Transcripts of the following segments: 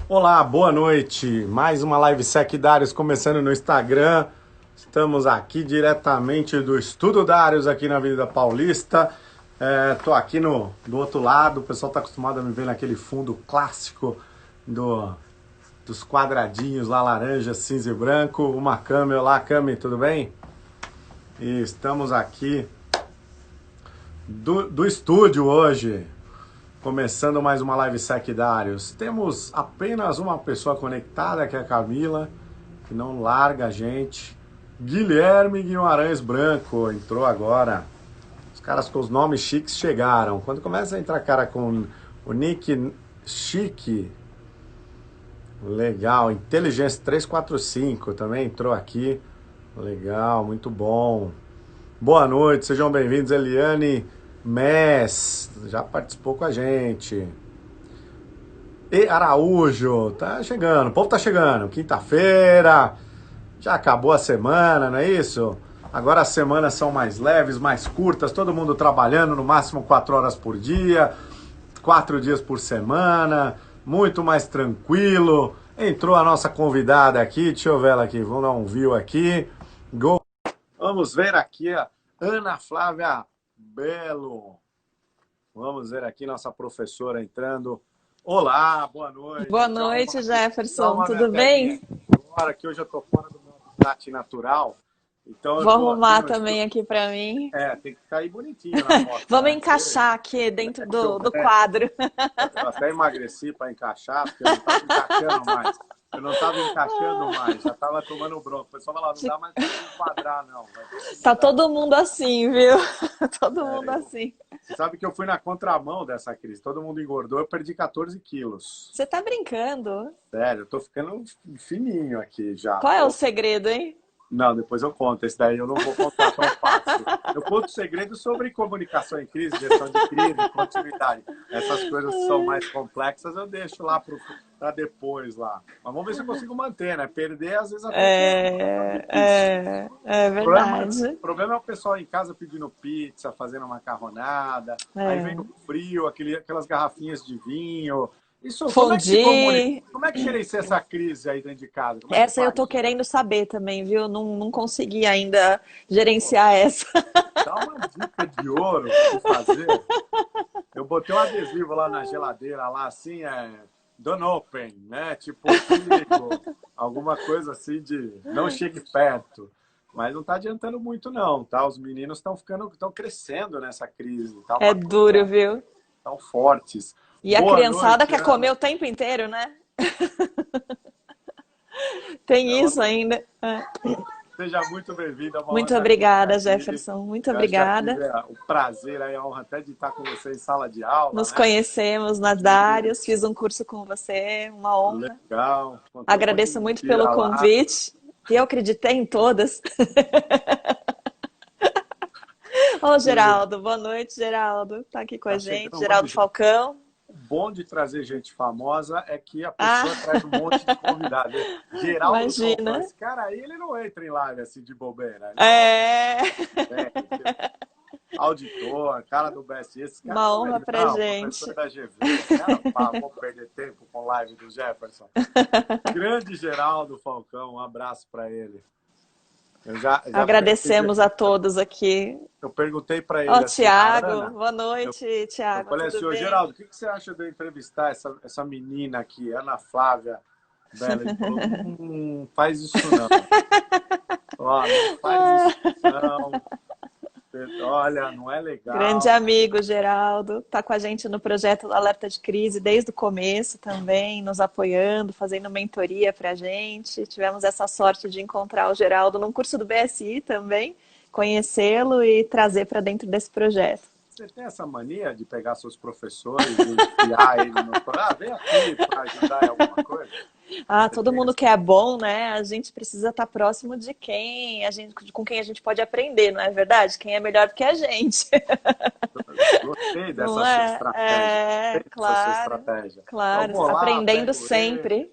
Olá, boa noite. Mais uma live Sec Darius começando no Instagram. Estamos aqui diretamente do Estudo Darius aqui na Avenida Paulista. Tô aqui do outro lado. O pessoal está acostumado a me ver naquele fundo clássico do, dos quadradinhos lá, laranja, cinza e branco. Uma câmera lá, Cami, tudo bem? E estamos aqui do estúdio hoje. Começando mais uma live Secdários. Temos apenas uma pessoa conectada, que é a Camila, que não larga a gente. Guilherme Guimarães Branco entrou agora. Os caras com os nomes chiques chegaram. Quando começa a entrar cara com o nick chique, legal. Inteligência 345 também entrou aqui. Legal, muito bom. Boa noite, sejam bem-vindos, Eliane Mess, já participou com a gente. E Araújo, tá chegando, o povo tá chegando. Quinta-feira, já acabou a semana, não é isso? Agora as semanas são mais leves, mais curtas, todo mundo trabalhando no máximo 4 horas por dia, 4 dias por semana, muito mais tranquilo. Entrou a nossa convidada aqui, deixa eu ver ela aqui, vamos dar um view aqui. Go. Vamos ver aqui a Ana Flávia Belo. Vamos ver aqui nossa professora entrando. Olá, boa noite. Boa noite, Tchau, Jefferson. arruma minha Tudo telinha bem? aqui agora, que hoje eu tô fora do meu habitat natural. Então eu Vou tô aqui arrumar no também estúdio. aqui para mim. Tem que ficar aí bonitinho na foto, Vamos né? encaixar aqui dentro Deixa eu do ver. quadro. Eu até emagreci para encaixar, porque eu não estava encaixando mais. Eu não estava encaixando mais, já estava tomando bronca. O pessoal vai lá, não dá mais para enquadrar, não. Vai ter que Tá mudar. todo mundo assim, viu? Todo mundo É, assim. Você sabe que eu fui na contramão dessa crise. Todo mundo engordou, eu perdi 14 quilos. Você tá brincando? Sério, eu tô ficando fininho aqui já. Qual é o segredo, hein? Não, depois eu conto. Esse daí eu não vou contar tão fácil. Eu conto segredos sobre comunicação em crise, gestão de crise, continuidade. Essas coisas que são mais complexas eu deixo lá para depois lá. Mas vamos ver se eu consigo manter, né? Perder às vezes até consigo, mas tá difícil. É O verdade. problema é o pessoal em casa pedindo pizza, fazendo macarronada, aí vem É. o frio, aquelas garrafinhas de vinho. Isso, como é que se comunica? Fondue. Como é que gerencia essa crise aí dentro de casa? Como é que Essa eu faz? tô querendo saber também, viu? Não consegui ainda gerenciar essa. Dá uma dica de ouro o que fazer. Eu botei um adesivo lá na geladeira, lá assim, Don't open, né? Tipo, perigo, alguma coisa assim de não chegue perto. Mas não tá adiantando muito não, tá? Os meninos estão crescendo nessa crise, tá É uma duro, coisa viu? tão fortes. E a Boa criançada noite, quer comer Ana. o tempo inteiro, né? Tem Ela isso ainda. É. seja muito bem-vinda, é uma Muito honra ter você obrigada, aqui. Jefferson. Muito Eu já obrigada. tive o prazer, a honra até de estar com você em sala de aula, Nos né? conhecemos nas E Dários, fiz um curso com você, uma honra. legal, contei um monte de Agradeço muito pelo mentira lá. convite. E eu acreditei em todas. Ô, E Geraldo, boa noite, Geraldo. Tá aqui com a tá gente. chegando um monte de Geraldo gente. Falcão. O bom de trazer gente famosa é que a Ah, pessoa traz um monte de convidados. Geraldo Falcão, imagina. esse cara aí, ele não entra em live assim de bobeira. Não, É é, auditor, cara do BSI, esse cara uma não honra entra. pra Não, professor gente. da GV, esse cara, pá, vou perder tempo com live do Jefferson. Grande Geraldo Falcão, um abraço para ele. Eu já Agradecemos a todos aqui. eu perguntei para Ó, ele assim, a Tiago, Ana, boa eu, noite, eu Tiago, falei tudo assim, ô bem? Geraldo, o que você acha de eu entrevistar essa menina aqui, Ana Flávia Bela? Ele falou, faz isso não. Ó, não faz isso não. Olha, não é Grande legal. amigo, Geraldo, está com a gente no projeto do Alerta de Crise desde o começo também, nos apoiando, fazendo mentoria para a gente. Tivemos essa sorte de encontrar o Geraldo num curso do BSI também, conhecê-lo e trazer para dentro desse projeto. Você tem essa mania de pegar seus professores e enfiar ele no... Ah, vem aqui para ajudar em alguma coisa? Ah, Você todo tem mundo essa... que é bom, né? A gente precisa estar próximo de com quem a gente pode aprender, não é verdade? Quem é melhor do que a gente. Gostei Não dessa sua é? estratégia. É, Gostei dessa sua claro, estratégia. Eu claro. vou lá, Aprendendo pego ele. sempre.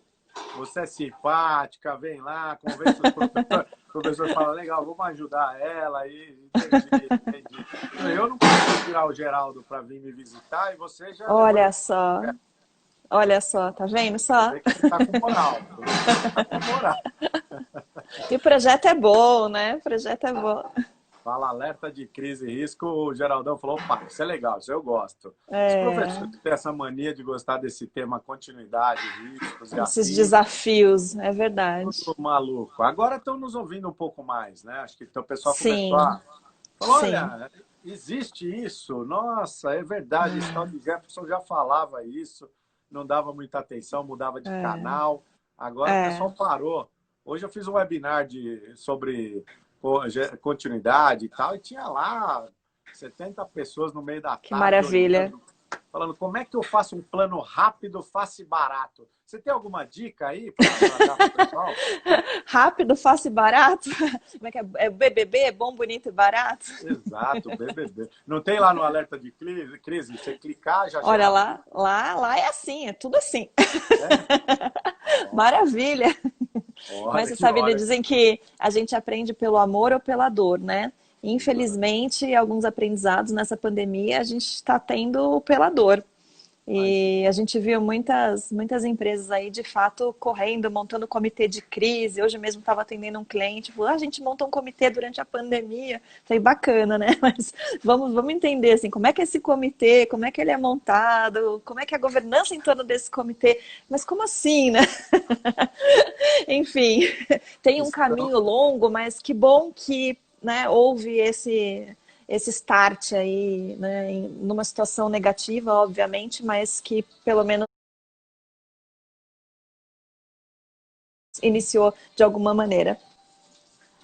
Você é simpática, vem lá, convence os professores. O professor fala, legal, vamos ajudar ela aí. Entendi. Eu não consigo tirar o Geraldo para vir me visitar e você já levando. Olha só. Olha só, tá vendo Você só? vê que você está com moral. Você vê que você está com moral. E o projeto é bom, né? O projeto é bom. Fala alerta de crise e risco, o Geraldão falou, opa, isso é legal, isso eu gosto. Os É, professores têm essa mania de gostar desse tema continuidade, riscos e esses afins, desafios, é verdade. tudo maluco. Agora estão nos ouvindo um pouco mais, né? Acho que então, o pessoal começou Sim, a falar, sim. olha, existe isso, nossa, é verdade, esse tal de Jefferson já falava isso, não dava muita atenção, mudava de canal. Agora o É, pessoal parou. Hoje eu fiz um webinar sobre continuidade e tal, e tinha lá 70 pessoas no meio da que tarde maravilha. olhando, falando como é que eu faço um plano rápido, fácil e barato. Você tem alguma dica aí para dar para o pessoal? Rápido, fácil e barato. Como é que é? É BBB, bom, bonito e barato? Exato, BBB. Não tem lá no alerta de crise, você clicar, já Olha gera lá, vídeo? lá é assim, é tudo assim. É? Ó, Maravilha. Mas olha você que sabe, eles hora. dizem que a gente aprende pelo amor ou pela dor, né? Exato. Infelizmente, alguns aprendizados nessa pandemia a gente está tendo pela dor. Imagina. E a gente viu muitas empresas aí, de fato, correndo, montando comitê de crise. Hoje mesmo estava atendendo um cliente, falou, a gente montou um comitê durante a pandemia. Falei, bacana, né? Mas vamos entender, assim, como é que é esse comitê, como é que ele é montado, como é que é a governança em torno desse comitê. Mas como assim, né? Enfim, tem um Estão, caminho longo, mas que bom que, né, houve esse start aí, né, numa situação negativa, obviamente, mas que pelo menos iniciou de alguma maneira.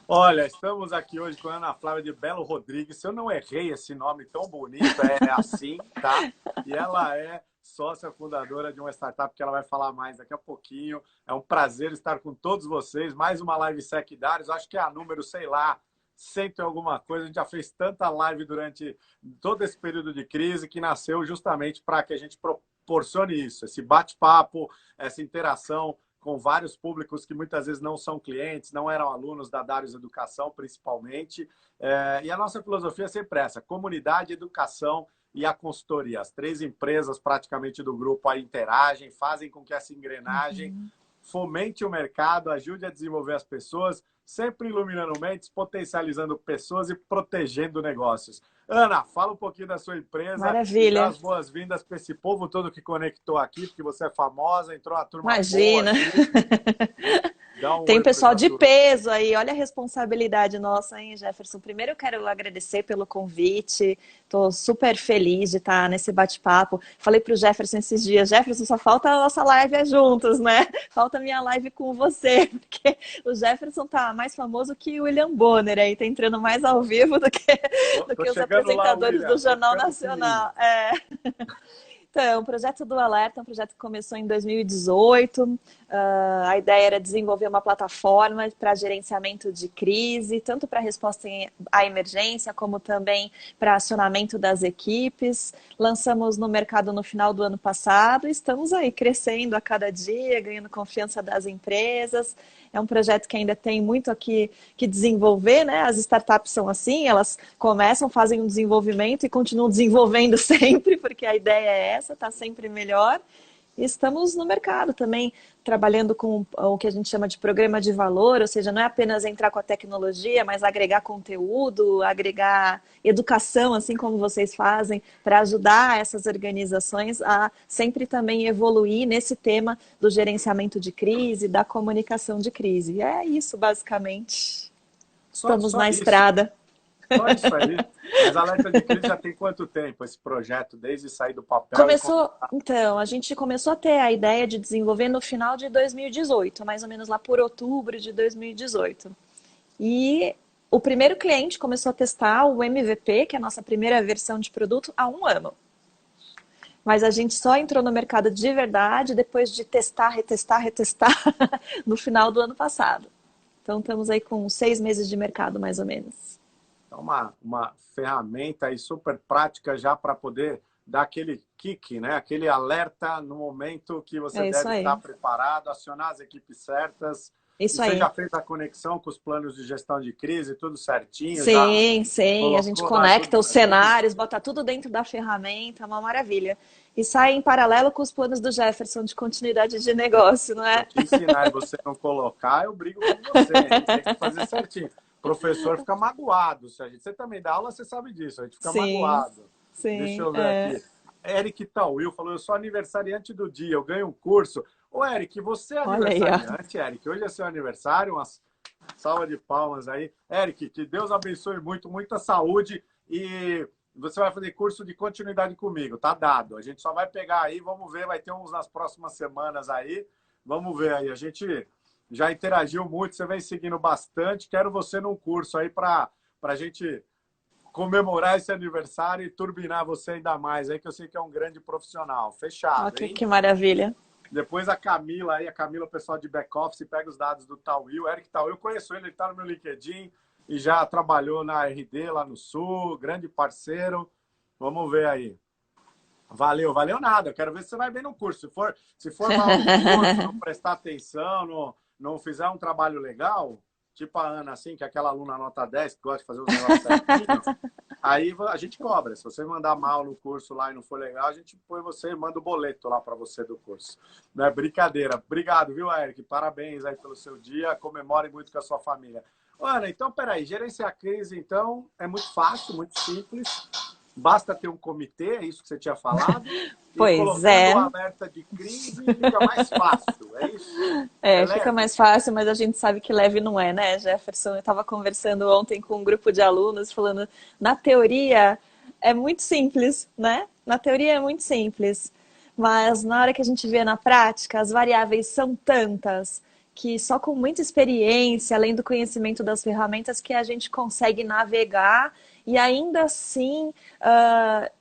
olha, estamos aqui hoje com a Ana Flávia de Belo Rodrigues. Se eu não errei esse nome tão bonito, é assim, tá? E ela é sócia fundadora de uma startup que ela vai falar mais daqui a pouquinho. É um prazer estar com todos vocês. Mais uma live Secdários, acho que é a número, sei lá, cento e alguma coisa. A gente já fez tanta live durante todo esse período de crise que nasceu justamente para que a gente proporcione isso, esse bate-papo, essa interação com vários públicos que muitas vezes não são clientes, não eram alunos da Darius Educação, principalmente. E a nossa filosofia é sempre essa: comunidade, educação e a consultoria. As três empresas praticamente do grupo aí interagem, fazem com que essa engrenagem fomente o mercado, ajude a desenvolver as pessoas, sempre iluminando mentes, potencializando pessoas e protegendo negócios. Ana, fala um pouquinho da sua empresa e dá Maravilha. as boas-vindas para esse povo todo que conectou aqui, porque você é famosa, entrou uma turma boa Imagina. aqui. Dá um Tem oi um para pessoal essa de turma. peso aí, olha a responsabilidade nossa, hein, Jefferson? Primeiro eu quero agradecer pelo convite, estou super feliz de estar nesse bate-papo. Falei para o Jefferson esses dias, Jefferson, só falta a nossa live juntos, né? Falta a minha live com você, porque o Jefferson tá mais famoso que o William Bonner aí, tá entrando mais ao vivo do Tô que os chegando lá, apresentadores do William. Tô Jornal ficando fininho. Nacional. É. Então, o projeto do Alerta é um projeto que começou em 2018. A ideia era desenvolver uma plataforma para gerenciamento de crise, tanto para resposta à emergência, como também para acionamento das equipes. Lançamos no mercado no final do ano passado e estamos aí crescendo a cada dia, ganhando confiança das empresas. É um projeto que ainda tem muito aqui que desenvolver, né? As startups são assim, elas começam, fazem um desenvolvimento e continuam desenvolvendo sempre, porque a ideia é essa, tá sempre melhor. E estamos no mercado também, trabalhando com o que a gente chama de programa de valor, ou seja, não é apenas entrar com a tecnologia, mas agregar conteúdo, agregar educação, assim como vocês fazem, para ajudar essas organizações a sempre também evoluir nesse tema do gerenciamento de crise, da comunicação de crise. E é isso, basicamente. Estamos Só na isso. estrada. Só isso aí. Mas Alerta de Crise já tem quanto tempo esse projeto, desde sair do papel e Começou, começar? então, a gente começou a ter a ideia de desenvolver no final de 2018, mais ou menos lá por outubro de 2018. E o primeiro cliente começou a testar o MVP, que é a nossa primeira versão de produto, há um ano. Mas a gente só entrou no mercado de verdade depois de testar, retestar, retestar no final do ano passado. Então estamos aí com 6 meses de mercado, mais ou menos. É uma ferramenta aí super prática já para poder dar aquele kick, né? Aquele alerta no momento que você É isso deve estar aí. preparado, acionar as equipes certas. E Isso você já aí. fez a conexão com os planos de gestão de crise, tudo certinho? Já Sim, sim. A gente colocou lá tudo conecta os certinho? cenários, bota tudo dentro da ferramenta, é uma maravilha. E sai em paralelo com os planos do Jefferson de continuidade de negócio, não Se eu é? te ensinar e você não colocar, eu brigo com você. A gente tem que fazer certinho. O professor fica magoado. Se a gente, você também dá aula, você sabe disso. A gente fica Sim, magoado. Deixa sim. eu ver aqui. Eric Tauil falou: eu sou aniversariante do dia, eu ganho um curso. Ô, Eric, você é Olha aí, ó. aniversariante, Eric? Hoje é seu aniversário, uma salva de palmas aí. Eric, que Deus abençoe muito, muita saúde e você vai fazer curso de continuidade comigo, tá dado. A gente só vai pegar aí, vamos ver, vai ter uns nas próximas semanas aí. Vamos ver aí. A gente já interagiu muito, você vem seguindo bastante. Quero você num curso aí para a gente comemorar esse aniversário e turbinar você ainda mais aí, que eu sei que é um grande profissional. Ó, Fechado, hein? que maravilha. Depois a Camila aí, a Camila, o pessoal de back-office, pega os dados do Tauil. O Eric Tauil, eu conheço ele está no meu LinkedIn e já trabalhou na RD lá no Sul, grande parceiro. Vamos ver aí. Valeu, valeu nada. Eu quero ver se você vai bem no curso. Se for mal no curso, não prestar atenção, não fizer um trabalho legal, tipo a Ana, assim, que é aquela aluna nota 10 que gosta de fazer os negócios certinho, aí a gente cobra. Se você mandar mal no curso lá e não for legal, a gente põe você e manda o boleto lá para você do curso. Não é brincadeira. Obrigado, viu, Eric? Parabéns aí pelo seu dia. Comemore muito com a sua família. Ana, então, peraí. Gerenciar a crise, então, é muito fácil, muito simples. Basta ter um comitê, é isso que você tinha falado, e Pois colocando o é. alerta de crise fica mais fácil, é isso? É É, fica leve? mais fácil, mas a gente sabe que leve não é, né, Jefferson? Eu estava conversando ontem com um grupo de alunos falando, na teoria é muito simples, né? Na teoria é muito simples, mas na hora que a gente vê na prática, as variáveis são tantas que só com muita experiência, além do conhecimento das ferramentas, que a gente consegue navegar e ainda assim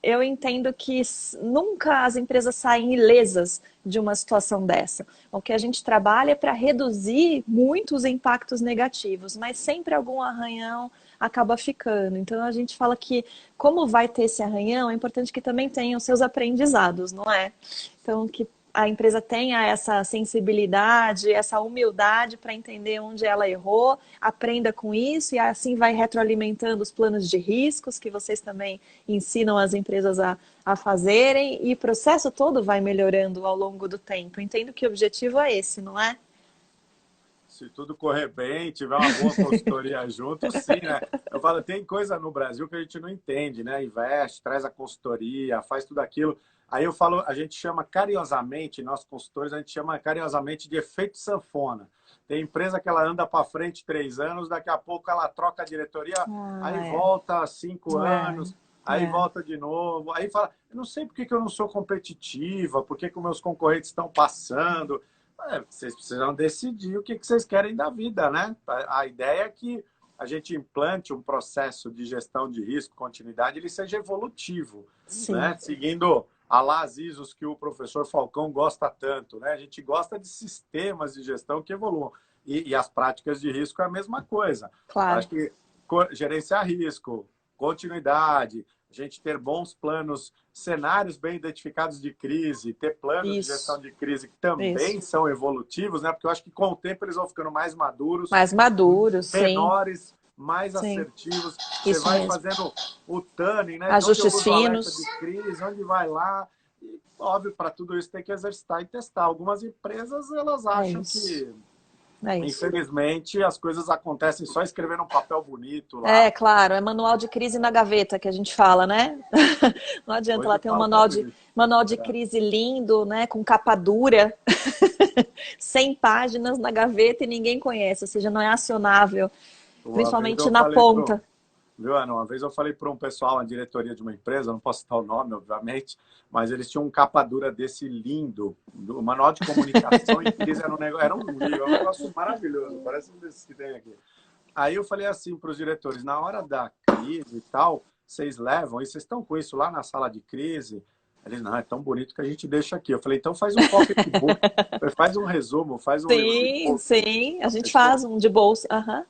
eu entendo que nunca as empresas saem ilesas de uma situação dessa. O que a gente trabalha é para reduzir muito os impactos negativos, mas sempre algum arranhão acaba ficando. Então a gente fala que, como vai ter esse arranhão, é importante que também tenha os seus aprendizados, não é? Então, que a empresa tenha essa sensibilidade, essa humildade para entender onde ela errou, aprenda com isso e assim vai retroalimentando os planos de riscos que vocês também ensinam as empresas a fazerem e o processo todo vai melhorando ao longo do tempo. Entendo que o objetivo é esse, não é? Se tudo correr bem, tiver uma boa consultoria junto, sim, né? Eu falo, tem coisa no Brasil que a gente não entende, né? Investe, traz a consultoria, faz tudo aquilo. Aí eu falo, a gente chama carinhosamente, nós consultores, a gente chama carinhosamente de efeito sanfona. Tem empresa que ela anda para frente 3 anos, daqui a pouco ela troca a diretoria, aí Ah, volta 5 anos, é, aí é. volta de novo, aí fala, eu não sei por que eu não sou competitiva, por que os meus concorrentes estão passando. Vocês precisam decidir o que vocês querem da vida, né? A ideia é que a gente implante um processo de gestão de risco, continuidade, ele seja evolutivo, Sim, né? Seguindo a lá as ISOs que o professor Falcão gosta tanto, né? A gente gosta de sistemas de gestão que evoluam. E as práticas de risco é a mesma coisa. claro. Acho que gerenciar risco, continuidade, a gente ter bons planos, cenários bem identificados de crise, ter planos de gestão Isso, de crise que também isso. são evolutivos, né? Porque eu acho que com o tempo eles vão ficando mais maduros, Mais maduro, sim, menores, mais sim. assertivos. Você Isso vai mesmo. fazendo o tuning, né? De onde eu Ajustes uso o alerta de finos. crise, onde vai lá. E, óbvio, para tudo isso tem que exercitar e testar. Algumas empresas, elas É acham isso. que, É isso. infelizmente, as coisas acontecem só escrevendo um papel bonito É, lá. claro, é manual de crise na gaveta que a gente fala, né? Não adianta Hoje lá eu ter um falo tanto isso. manual de É. crise lindo, né? Com capa dura, 100 páginas na gaveta e ninguém conhece, ou seja, não é acionável, Uma vez principalmente eu na falei ponta. viu, Ana? Uma vez eu falei para um pessoal, a diretoria de uma empresa, não posso citar o nome, obviamente, mas eles tinham um capa dura desse lindo, o manual de comunicação em crise era um livro, é um negócio maravilhoso, parece um desses que tem aqui. Aí eu falei assim para os diretores, na hora da crise e tal, vocês levam, e vocês estão com isso lá na sala de crise? Eles, não, é tão bonito que a gente deixa aqui. Eu falei, então faz um pocketbook, faz um resumo, faz um livro de Sim, post sim, a da gente pessoa. faz um de bolsa. Aham.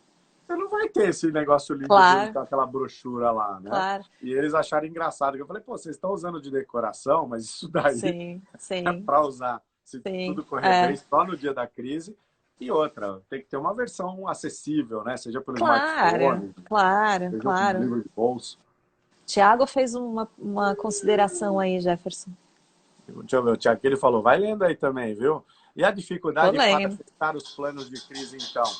Você não vai ter esse negócio lindo dele Claro, com aquela brochura lá, né? claro. E eles acharam engraçado. Eu falei, pô, vocês estão usando de decoração, mas isso daí Sim, é sim, para usar, se sim. tudo correr bem, É, só no dia da crise. E outra, tem que ter uma versão acessível, né? Seja pelo Claro, smartphone, claro, seja um claro. livro de bolso. Tiago fez uma consideração aí, Jefferson. Deixa eu ver, o Tiago, que ele falou, vai lendo aí também, viu? E a Tô dificuldade para lendo. acertar os planos de crise, então?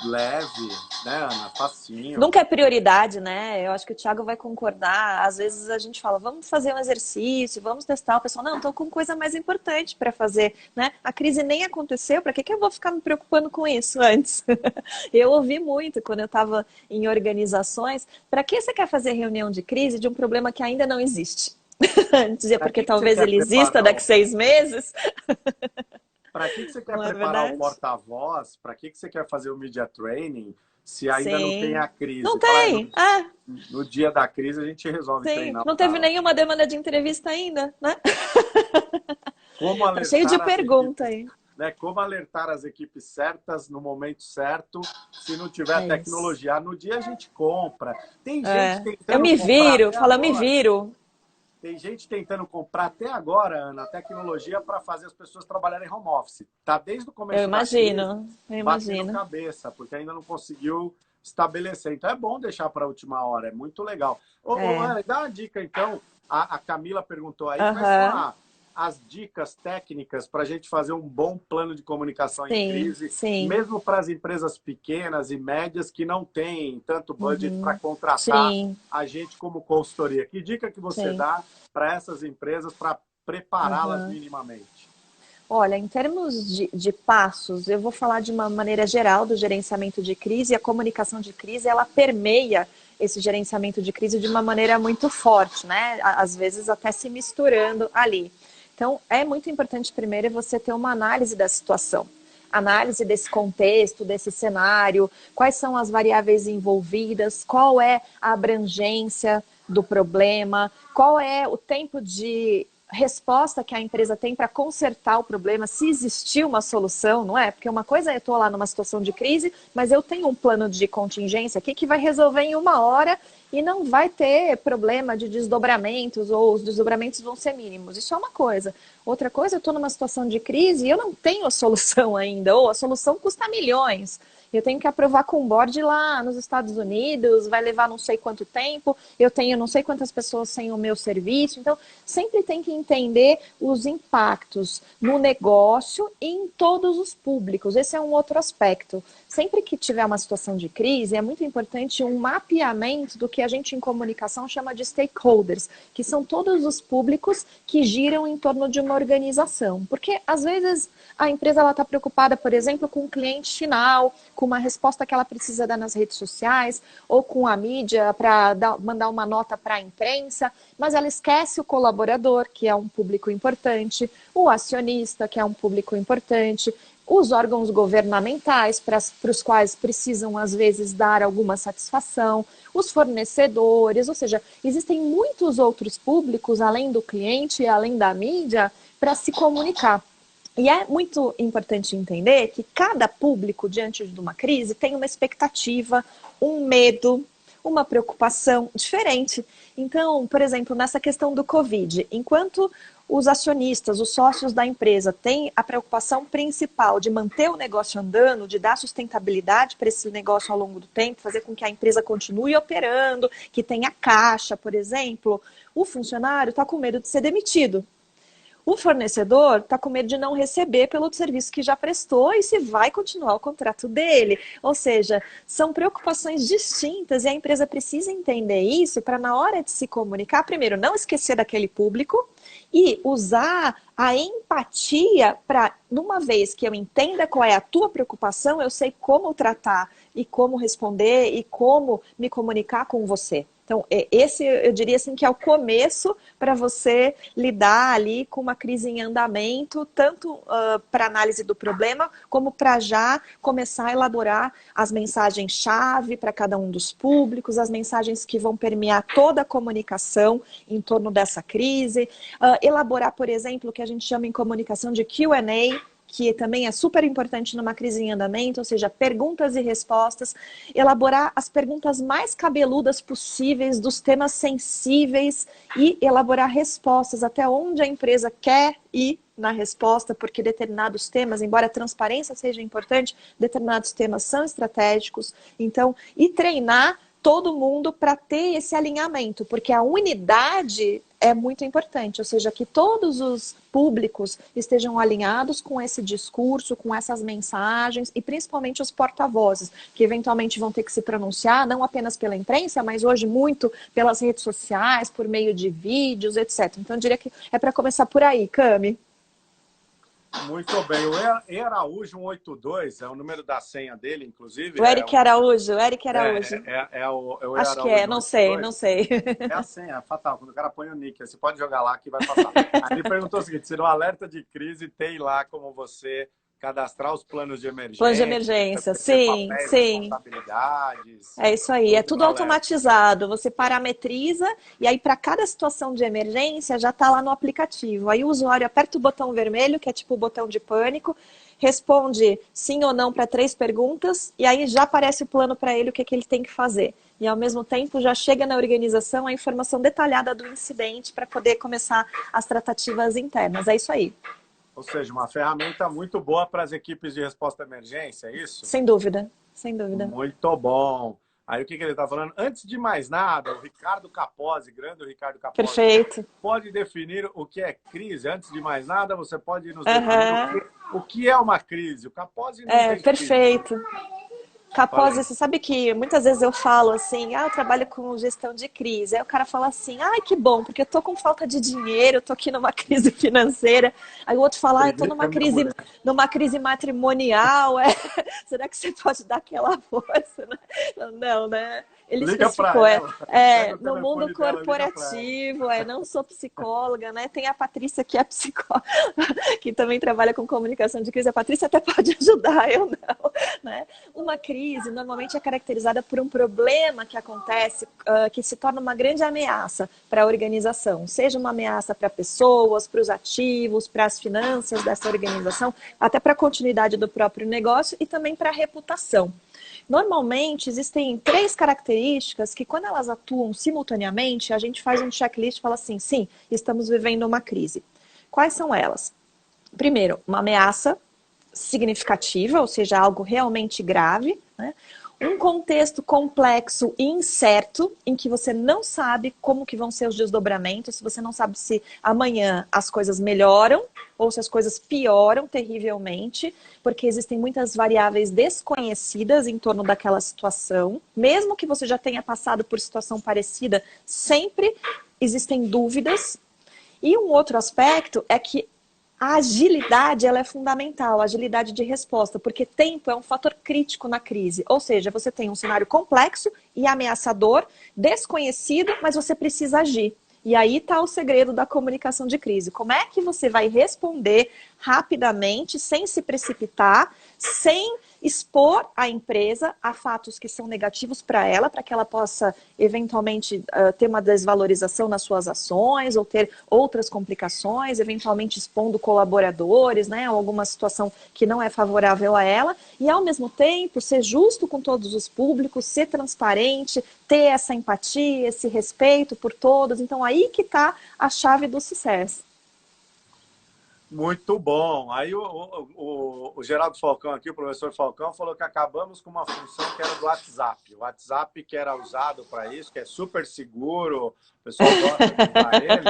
Leve, né, Ana? Facinho. Nunca é prioridade, né? Eu acho que o Thiago vai concordar. Às vezes a gente fala, vamos fazer um exercício, vamos testar. O pessoal, não, estou com coisa mais importante para fazer, né? A crise nem aconteceu, para que eu vou ficar me preocupando com isso antes? Eu ouvi muito quando eu estava em organizações, para que você quer fazer reunião de crise de um problema que ainda não existe? Dizia, Para porque que você talvez quer ele exista preparar daqui 6 meses, Para que você quer não é preparar o verdade? porta-voz? Para que você quer fazer o media training se ainda não tem Sim. a crise? Não Fala, tem. Ah, no dia da crise a gente resolve sim. treinar o Não teve cara. nenhuma demanda de entrevista ainda, né? Como Tá cheio de alertar as pergunta equipes, aí. né? Como alertar as equipes certas no momento certo, se não tiver É isso. tecnologia. No dia a gente compra. Tem gente É. Eu tentando me comprar viro, até fala, eu me agora. viro. Tem gente tentando comprar até agora, Ana, tecnologia para fazer as pessoas trabalharem home office. Tá desde o Eu começo da crise imagino, eu batendo imagino. cabeça, porque ainda não conseguiu estabelecer. Então é bom deixar para a última hora, é muito legal. É. Ana, dá uma dica então. A Camila perguntou aí quais são Aham. as dicas técnicas para a gente fazer um bom plano de comunicação em Sim, crise, sim. mesmo para as empresas pequenas e médias que não têm tanto budget para Uhum. contratar Sim, a gente como consultoria. Que dica que você sim. dá para essas empresas para prepará-las Aham. minimamente? Olha, em termos de passos, eu vou falar de uma maneira geral do gerenciamento de crise, e a comunicação de crise, ela permeia esse gerenciamento de crise de uma maneira muito forte, né? Às vezes até se misturando ali. Então, é muito importante primeiro você ter uma análise da situação, análise desse contexto, desse cenário, quais são as variáveis envolvidas, qual é a abrangência do problema, qual é o tempo de resposta que a empresa tem para consertar o problema, se existir uma solução, não é? Porque uma coisa é eu estou lá numa situação de crise, mas eu tenho um plano de contingência aqui que vai resolver em 1 hora e não vai ter problema de desdobramentos ou os desdobramentos vão ser mínimos. Isso é uma coisa. Outra coisa, eu estou numa situação de crise e eu não tenho a solução ainda, ou a solução custa milhões. Eu tenho que aprovar com o board lá nos Estados Unidos, vai levar não sei quanto tempo, eu tenho não sei quantas pessoas sem o meu serviço. Então, sempre tem que entender os impactos no negócio e em todos os públicos. Esse é um outro aspecto. Sempre que tiver uma situação de crise, é muito importante um mapeamento do que a gente em comunicação chama de stakeholders, que são todos os públicos que giram em torno de uma organização. Porque, às vezes, a empresa está preocupada, por exemplo, com o cliente final, com uma resposta que ela precisa dar nas redes sociais, ou com a mídia para mandar uma nota para a imprensa, mas ela esquece o colaborador, que é um público importante, o acionista, que é um público importante, os órgãos governamentais, para os quais precisam, às vezes, dar alguma satisfação, os fornecedores, ou seja, existem muitos outros públicos, além do cliente e além da mídia, para se comunicar. E é muito importante entender que cada público, diante de uma crise, tem uma expectativa, um medo, uma preocupação diferente. Então, por exemplo, nessa questão do Covid, enquanto os acionistas, os sócios da empresa têm a preocupação principal de manter o negócio andando, de dar sustentabilidade para esse negócio ao longo do tempo, fazer com que a empresa continue operando, que tenha caixa, por exemplo, o funcionário está com medo de ser demitido. O fornecedor está com medo de não receber pelo serviço que já prestou e se vai continuar o contrato dele. Ou seja, são preocupações distintas e a empresa precisa entender isso para, na hora de se comunicar, primeiro, não esquecer daquele público e usar a empatia para, numa vez que eu entenda qual é a tua preocupação, eu sei como tratar e como responder e como me comunicar com você. Então, esse eu diria assim que é o começo para você lidar ali com uma crise em andamento, tanto para análise do problema, como para já começar a elaborar as mensagens-chave para cada um dos públicos, as mensagens que vão permear toda a comunicação em torno dessa crise, elaborar, por exemplo, o que a gente chama em comunicação de Q&A, que também é super importante numa crise em andamento, ou seja, perguntas e respostas, elaborar as perguntas mais cabeludas possíveis dos temas sensíveis e elaborar respostas até onde a empresa quer ir na resposta, porque determinados temas, embora a transparência seja importante, determinados temas são estratégicos. Então, e treinar todo mundo para ter esse alinhamento, porque a unidade é muito importante, ou seja, que todos os públicos estejam alinhados com esse discurso, com essas mensagens, e principalmente os porta-vozes, que eventualmente vão ter que se pronunciar, não apenas pela imprensa, mas hoje muito pelas redes sociais, por meio de vídeos, etc. Então, eu diria que é para começar por aí, Cami. Muito bem. O E Araújo 182 é o número da senha dele, inclusive. O Eric Araújo, o Eric Araújo. É o E Acho que Araújo não sei, 182. não sei. É a senha, é fatal. Quando o cara põe o nick, você pode jogar lá que vai passar. Aí ele perguntou o seguinte: se no alerta de crise tem lá como você cadastrar os planos de emergência. Planos de emergência, sim, papéis, sim. responsabilidades. É isso aí, é tudo alerta. automatizado. Você parametriza e aí para cada situação de emergência já está lá no aplicativo. Aí o usuário aperta o botão vermelho, que é tipo o botão de pânico, responde sim ou não para 3 perguntas e aí já aparece o plano para ele, o que é que ele tem que fazer. E ao mesmo tempo já chega na organização a informação detalhada do incidente para poder começar as tratativas internas. É isso aí. Ou seja, uma ferramenta muito boa para as equipes de resposta à emergência, é isso? Sem dúvida, sem dúvida. Muito bom. Aí o que ele está falando? Antes de mais nada, o Ricardo Capozzi, grande Ricardo Capozzi, Perfeito. pode definir o que é crise. Antes de mais nada, você pode nos definir o que é uma crise. O Capozzi não tem perfeito. Crise. Capozzi, você sabe que muitas vezes eu falo assim, eu trabalho com gestão de crise. Aí o cara fala assim, ai, que bom, porque eu tô com falta de dinheiro, eu tô aqui numa crise financeira. Aí o outro fala, eu tô numa crise matrimonial. Será que você pode dar aquela força? Não, né? Ele liga especificou, no mundo dela, corporativo, não sou psicóloga, né? Tem a Patrícia que é psicóloga, que também trabalha com comunicação de crise. A Patrícia até pode ajudar, eu não, né? Uma crise normalmente é caracterizada por um problema que acontece, que se torna uma grande ameaça para a organização, seja uma ameaça para pessoas, para os ativos, para as finanças dessa organização, até para a continuidade do próprio negócio e também para a reputação. Normalmente, existem 3 características que, quando elas atuam simultaneamente, a gente faz um checklist e fala assim, sim, estamos vivendo uma crise. Quais são elas? Primeiro, uma ameaça significativa, ou seja, algo realmente grave, né? Um contexto complexo e incerto, em que você não sabe como que vão ser os desdobramentos, você não sabe se amanhã as coisas melhoram ou se as coisas pioram terrivelmente, porque existem muitas variáveis desconhecidas em torno daquela situação. Mesmo que você já tenha passado por situação parecida, sempre existem dúvidas. E um outro aspecto é que a agilidade ela é fundamental, a agilidade de resposta, porque tempo é um fator crítico na crise. Ou seja, você tem um cenário complexo e ameaçador, desconhecido, mas você precisa agir. E aí está o segredo da comunicação de crise. Como é que você vai responder rapidamente, sem se precipitar, sem expor a empresa a fatos que são negativos para ela, para que ela possa eventualmente ter uma desvalorização nas suas ações ou ter outras complicações, eventualmente expondo colaboradores, né, ou alguma situação que não é favorável a ela, e ao mesmo tempo ser justo com todos os públicos, ser transparente, ter essa empatia, esse respeito por todos. Então aí que está a chave do sucesso. Muito bom. Aí o Geraldo Falcão aqui, o professor Falcão, falou que acabamos com uma função que era do WhatsApp. O WhatsApp que era usado para isso, que é super seguro, o pessoal gosta de usar ele.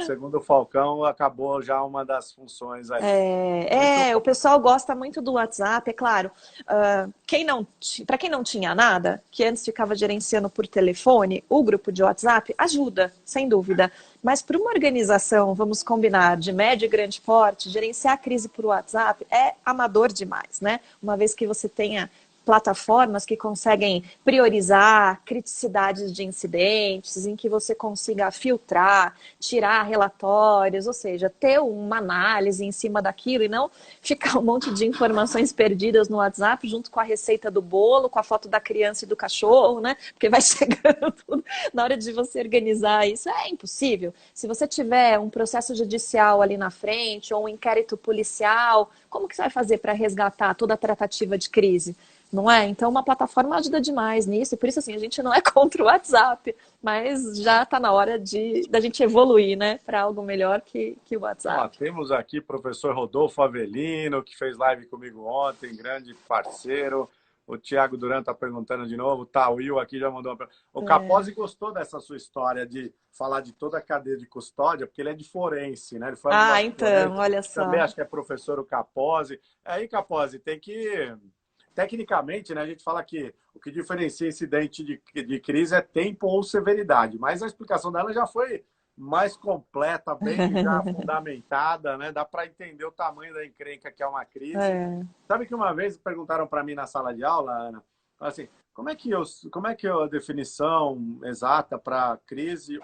Segundo o Falcão, acabou já uma das funções aí. O pessoal gosta muito do WhatsApp, é claro. Para quem não tinha nada, que antes ficava gerenciando por telefone, o grupo de WhatsApp ajuda, sem dúvida. Mas para uma organização, vamos combinar, de médio e grande porte, gerenciar a crise por WhatsApp é amador demais, né? Uma vez que você tenha plataformas que conseguem priorizar criticidades de incidentes, em que você consiga filtrar, tirar relatórios, ou seja, ter uma análise em cima daquilo e não ficar um monte de informações perdidas no WhatsApp junto com a receita do bolo, com a foto da criança e do cachorro, né? Porque vai chegando tudo. Na hora de você organizar isso, é impossível. Se você tiver um processo judicial ali na frente, ou um inquérito policial, como que você vai fazer para resgatar toda a tratativa de crise? Não é? Então, uma plataforma ajuda demais nisso. E por isso, assim, a gente não é contra o WhatsApp, mas já está na hora da gente evoluir, né, para algo melhor que o Ó, WhatsApp. temos aqui o professor Rodolfo Avelino, que fez live comigo ontem, grande parceiro. O Thiago Duran está perguntando de novo. Tá, o Will aqui já mandou uma pergunta. O Capozzi gostou dessa sua história de falar de toda a cadeia de custódia, porque ele é de forense, né? Ele foi Ah, nosso então, forense. olha Também só. acho que é professor o Capozzi. Aí, Capozzi, tem que... Tecnicamente, né, a gente fala que o que diferencia incidente de crise é tempo ou severidade, mas a explicação dela já foi mais completa, bem já fundamentada, né? Dá para entender o tamanho da encrenca que é uma crise. É. Sabe que uma vez perguntaram para mim na sala de aula, Ana, assim, como é que é a definição exata para crise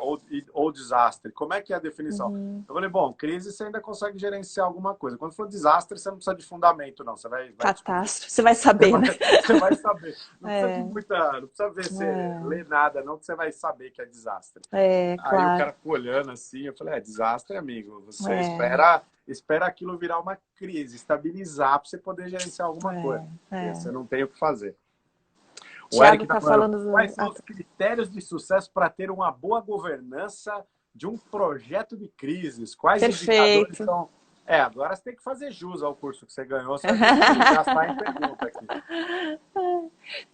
ou desastre? Como é que é a definição? Uhum. Eu falei, bom, crise você ainda consegue gerenciar alguma coisa. Quando for desastre, você não precisa de fundamento, não. Você vai descobrir. Catástrofe, você vai Você saber, vai, né? você vai saber. Não precisa de É, muita. Não precisa ver se ler nada, não, que você vai saber que é desastre. Aí o claro. cara ficou olhando assim, eu falei, desastre, amigo. Você É, espera aquilo virar uma crise, estabilizar para você poder gerenciar alguma coisa. Porque você é. não tem o que fazer. O Eric Tiago está tá falando, falando quais são os critérios de sucesso para ter uma boa governança de um projeto de crises? Quais indicadores perfeito. são... agora você tem que fazer jus ao curso que você ganhou, você vai ter que gastar em pergunta aqui.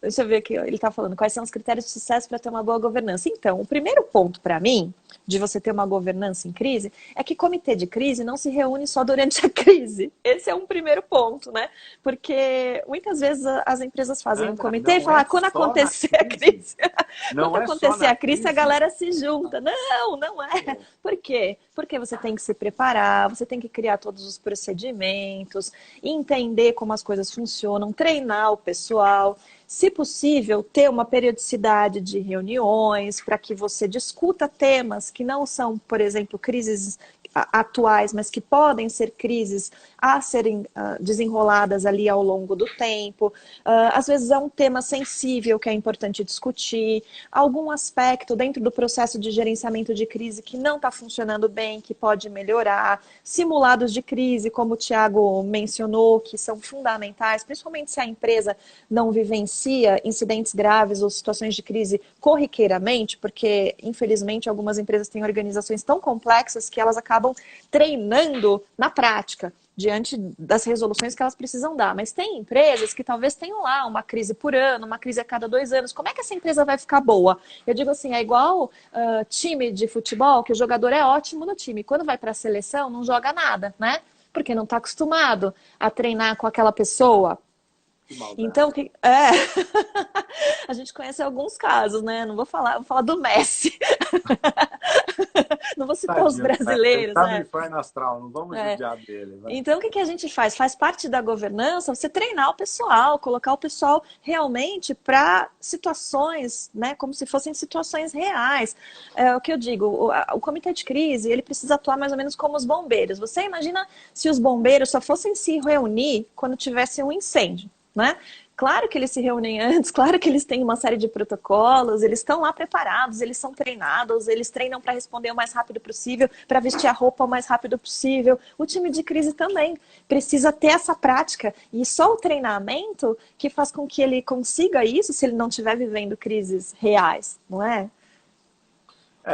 Deixa eu ver aqui, ó. Ele está falando quais são os critérios de sucesso para ter uma boa governança. Então, o primeiro ponto para mim, de você ter uma governança em crise, é que comitê de crise não se reúne só durante a crise. Esse é um primeiro ponto, né? Porque muitas vezes as empresas fazem um Ana, comitê e não falam, é ah, quando só na acontecer a crise. crise, quando Não é só acontecer na a crise, a crise. galera se junta. Não, não é. Por quê? Porque você tem que se preparar, você tem que criar todos os procedimentos, entender como as coisas funcionam, treinar o pessoal. Se possível, ter uma periodicidade de reuniões para que você discuta temas que não são, por exemplo, crises atuais, mas que podem ser crises a serem desenroladas ali ao longo do tempo. Às vezes é um tema sensível que é importante discutir, algum aspecto dentro do processo de gerenciamento de crise que não está funcionando bem, que pode melhorar, simulados de crise, como o Thiago mencionou, que são fundamentais, principalmente se a empresa não vivencia incidentes graves ou situações de crise corriqueiramente, porque, infelizmente, algumas empresas têm organizações tão complexas que elas acabam treinando na prática, diante das resoluções que elas precisam dar. Mas tem empresas que talvez tenham lá uma crise por ano, uma crise a cada 2 anos. Como é que essa empresa vai ficar boa? Eu digo assim, é igual time de futebol, que o jogador é ótimo no time. Quando vai para a seleção, não joga nada, né? Porque não está acostumado a treinar com aquela pessoa. Que maldade. Então, a gente conhece alguns casos, né? Não vou falar, vou falar do Messi. Não vou citar os Tadinho, ele brasileiros, tá no né? inferno astral, não vamos É. judiar dele. Vai. Então, o que a gente faz? Faz parte da governança você treinar o pessoal, colocar o pessoal realmente para situações, né, como se fossem situações reais. É o que eu digo, o comitê de crise, ele precisa atuar mais ou menos como os bombeiros. Você imagina se os bombeiros só fossem se reunir quando tivesse um incêndio, né? Claro que eles se reúnem antes, claro que eles têm uma série de protocolos, eles estão lá preparados, eles são treinados, eles treinam para responder o mais rápido possível, para vestir a roupa o mais rápido possível. O time de crise também precisa ter essa prática e só o treinamento que faz com que ele consiga isso se ele não estiver vivendo crises reais, não é?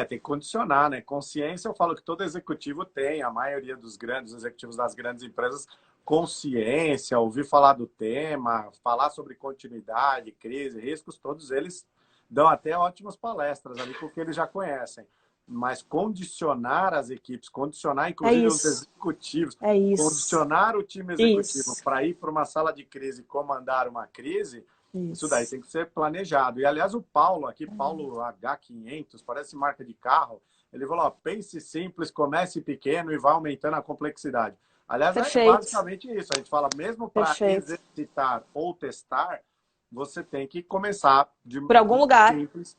Tem que condicionar, né? Consciência, eu falo que todo executivo tem, a maioria dos grandes executivos das grandes empresas, consciência, ouvir falar do tema, falar sobre continuidade, crise, riscos, todos eles dão até ótimas palestras ali, porque eles já conhecem. Mas condicionar as equipes, condicionar É inclusive os isso, executivos, é isso, condicionar o time executivo isso, para ir para uma sala de crise e comandar uma crise, isso daí isso. tem que ser planejado. E, aliás, o Paulo aqui, Paulo H500, parece marca de carro, ele falou, ó, pense simples, comece pequeno e vá aumentando a complexidade. Aliás, é Perfeito, basicamente isso. A gente fala, mesmo para perfeito. exercitar ou testar, você tem que começar de Por algum lugar. simples.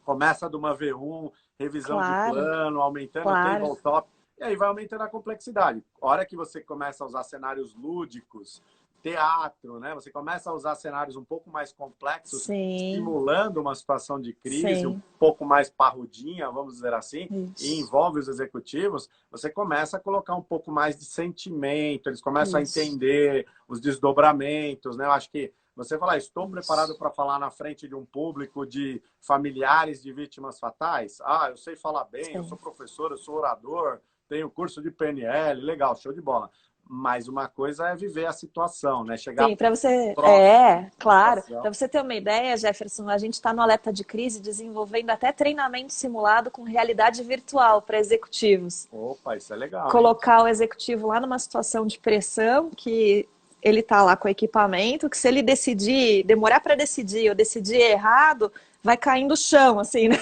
Começa de uma V1, revisão de Claro, plano, aumentando o claro. tabletop, e aí vai aumentando a complexidade. A hora que você começa a usar cenários lúdicos, teatro, né? Você começa a usar cenários um pouco mais complexos, Sim, simulando uma situação de crise, um sim. pouco mais parrudinha, vamos dizer assim, e Isso, envolve os executivos, você começa a colocar um pouco mais de sentimento, eles começam a isso, entender os desdobramentos, né? Eu acho que você falar, estou preparado isso. para falar na frente de um público de familiares de vítimas fatais? Ah, eu sei falar bem, eu Sim. sou professor, eu sou orador, tenho curso de PNL, legal, show de bola. Mas uma coisa é viver a situação, né? Chegar Sim, para você, próximo da claro, situação. para você ter uma ideia, Jefferson, a gente está no alerta de crise desenvolvendo até treinamento simulado com realidade virtual para executivos. Opa, isso é legal, hein? Colocar o executivo lá numa situação de pressão, que ele está lá com o equipamento, que se ele decidir, demorar para decidir ou decidir errado, vai cair no chão, assim, né?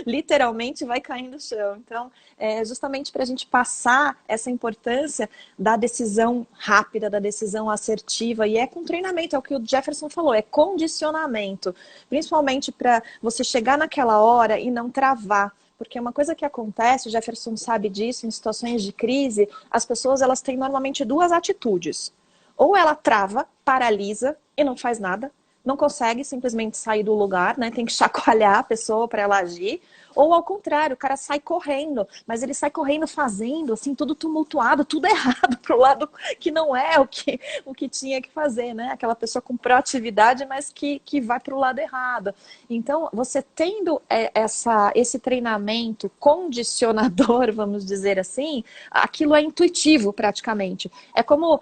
Literalmente vai cair no chão. Então, é justamente para a gente passar essa importância da decisão rápida, da decisão assertiva, e é com treinamento, é o que o Jefferson falou, é condicionamento, principalmente para você chegar naquela hora e não travar. Porque uma coisa que acontece, o Jefferson sabe disso, em situações de crise, as pessoas elas têm normalmente duas atitudes. Ou ela trava, paralisa e não faz nada, não consegue simplesmente sair do lugar, né? Tem que chacoalhar a pessoa para ela agir. Ou ao contrário, o cara sai correndo, mas ele sai correndo fazendo assim tudo tumultuado, tudo errado pro lado que não é o que tinha que fazer, né? Aquela pessoa com proatividade, mas que vai pro lado errado. Então, você tendo esse treinamento condicionador, vamos dizer assim, aquilo é intuitivo praticamente. É como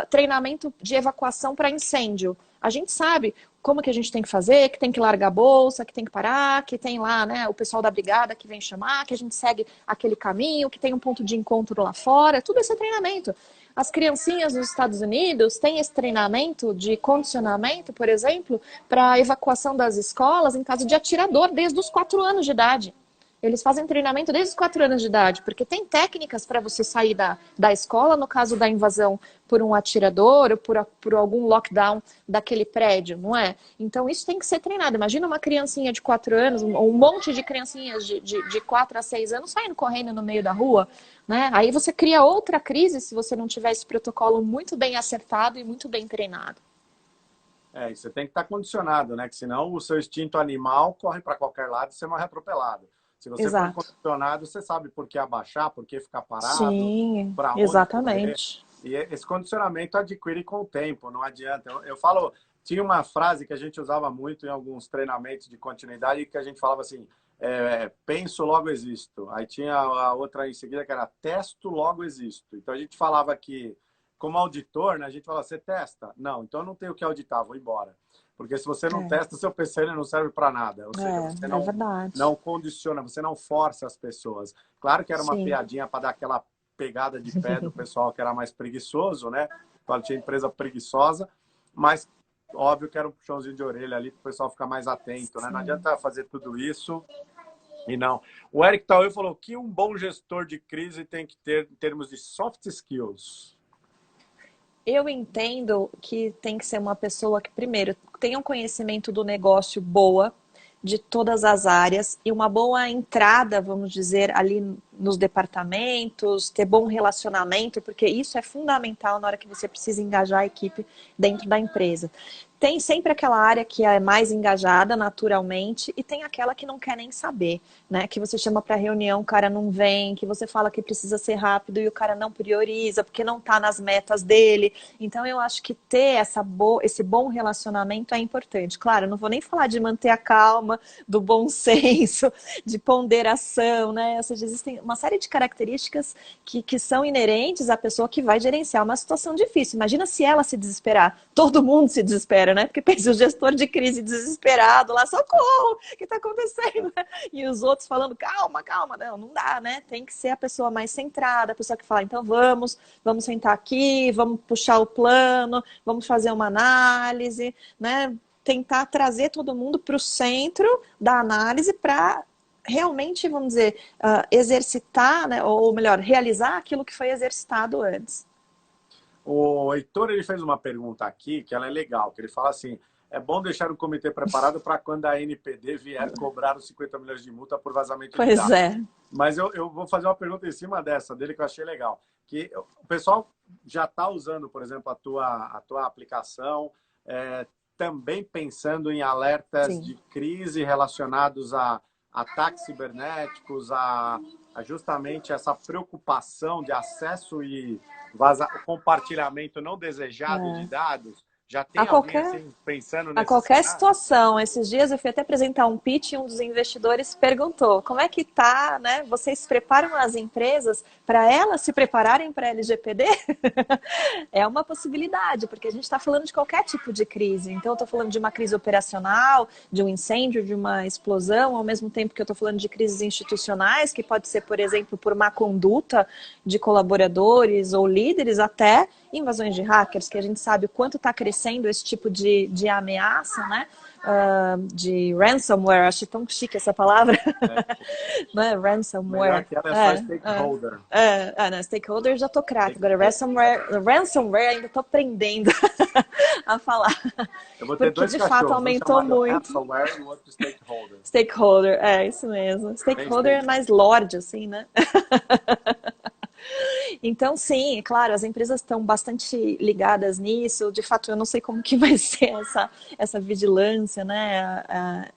treinamento de evacuação para incêndio. A gente sabe como que a gente tem que fazer, que tem que largar a bolsa, que tem que parar, que tem lá, né, o pessoal da brigada que vem chamar, que a gente segue aquele caminho, que tem um ponto de encontro lá fora, tudo esse é treinamento. As criancinhas nos Estados Unidos têm esse treinamento de condicionamento, por exemplo, para evacuação das escolas em caso de atirador desde os 4 anos de idade. Eles fazem treinamento desde os 4 anos de idade, porque tem técnicas para você sair da escola no caso da invasão por um atirador ou por algum lockdown daquele prédio, não é? Então isso tem que ser treinado. Imagina uma criancinha de 4 anos, um monte de criancinhas de 4 a 6 anos saindo correndo no meio da rua, né? Aí você cria outra crise se você não tiver esse protocolo muito bem acertado e muito bem treinado. É, e você tem que estar condicionado, né? Que senão o seu instinto animal corre para qualquer lado e você morre atropelado. Se você for Exato. condicionado, você sabe por que abaixar, por que ficar parado, Sim, para onde correr. exatamente. E esse condicionamento adquire com o tempo, não adianta. Eu falo, tinha uma frase que a gente usava muito em alguns treinamentos de continuidade, que a gente falava assim, penso, logo existo. Aí tinha a outra em seguida que era testo, logo existo. Então a gente falava que, como auditor, né, a gente fala, você testa? Não, então eu não tenho o que auditar, vou embora. Porque se você não É, testa, seu PC ele não serve para nada. Ou seja, você é não, verdade. não condiciona, você não força as pessoas. Claro que era uma Sim. piadinha para dar aquela pegada de pé do pessoal que era mais preguiçoso, né? Então, tinha empresa preguiçosa, mas óbvio que era um puxãozinho de orelha ali para o pessoal ficar mais atento, né? Não Sim. adianta fazer tudo isso e não. O Eric Tauer falou que um bom gestor de crise tem que ter em termos de soft skills. Eu entendo que tem que ser uma pessoa que, primeiro, tenha um conhecimento do negócio boa, de todas as áreas, e uma boa entrada, vamos dizer, ali nos departamentos, ter bom relacionamento, porque isso é fundamental na hora que você precisa engajar a equipe dentro da empresa. Tem sempre aquela área que é mais engajada naturalmente e tem aquela que não quer nem saber, né? Que você chama para reunião, o cara não vem, que você fala que precisa ser rápido e o cara não prioriza porque não está nas metas dele. Então eu acho que ter esse bom relacionamento é importante. Claro, eu não vou nem falar de manter a calma, do bom senso, de ponderação, né? Ou seja, existem uma série de características que são inerentes à pessoa que vai gerenciar uma situação difícil. Imagina se ela se desesperar, todo mundo se desespera, né? Porque pensa o gestor de crise desesperado lá, socorro, o que está acontecendo? E os outros falando, calma, calma, não dá, né? Tem que ser a pessoa mais centrada, a pessoa que fala, então vamos sentar aqui, vamos puxar o plano, vamos fazer uma análise, né? Tentar trazer todo mundo para o centro da análise para realmente, vamos dizer, exercitar, né? Ou melhor, realizar aquilo que foi exercitado antes. O Heitor ele fez uma pergunta aqui que ela é legal, que ele fala assim, é bom deixar o comitê preparado para quando a NPD vier cobrar os 50 milhões de multa por vazamento de Pois dados. é. Mas eu vou fazer uma pergunta em cima dessa dele que eu achei legal. Que o pessoal já está usando, por exemplo, a tua aplicação, também pensando em alertas Sim. de crise relacionados a ataques cibernéticos, a justamente essa preocupação de acesso e compartilhamento não desejado de dados. Já A tem alguém qualquer assim pensando A nesse qualquer cenário? situação. Esses dias eu fui até apresentar um pitch e um dos investidores perguntou como é que tá, né? Vocês preparam as empresas para elas se prepararem para a LGPD? É uma possibilidade, porque a gente está falando de qualquer tipo de crise. Então, eu estou falando de uma crise operacional, de um incêndio, de uma explosão, ao mesmo tempo que eu estou falando de crises institucionais, que pode ser, por exemplo, por má conduta de colaboradores ou líderes, até invasões de hackers, que a gente sabe o quanto está crescendo esse tipo de ameaça, né? De ransomware, achei tão chique essa palavra, né? Melhor Ransomware. que ela é só stakeholder. Não, stakeholder já tô craque. Agora, ransomware ainda tô aprendendo a falar. Eu vou ter Porque dois de fato cachorros, um aumentou chamado muito. ransomware e o outro stakeholder. Stakeholder, isso mesmo. Stakeholder é mais lorde, assim, né? Então, sim, claro, as empresas estão bastante ligadas nisso. De fato, eu não sei como que vai ser essa vigilância, né?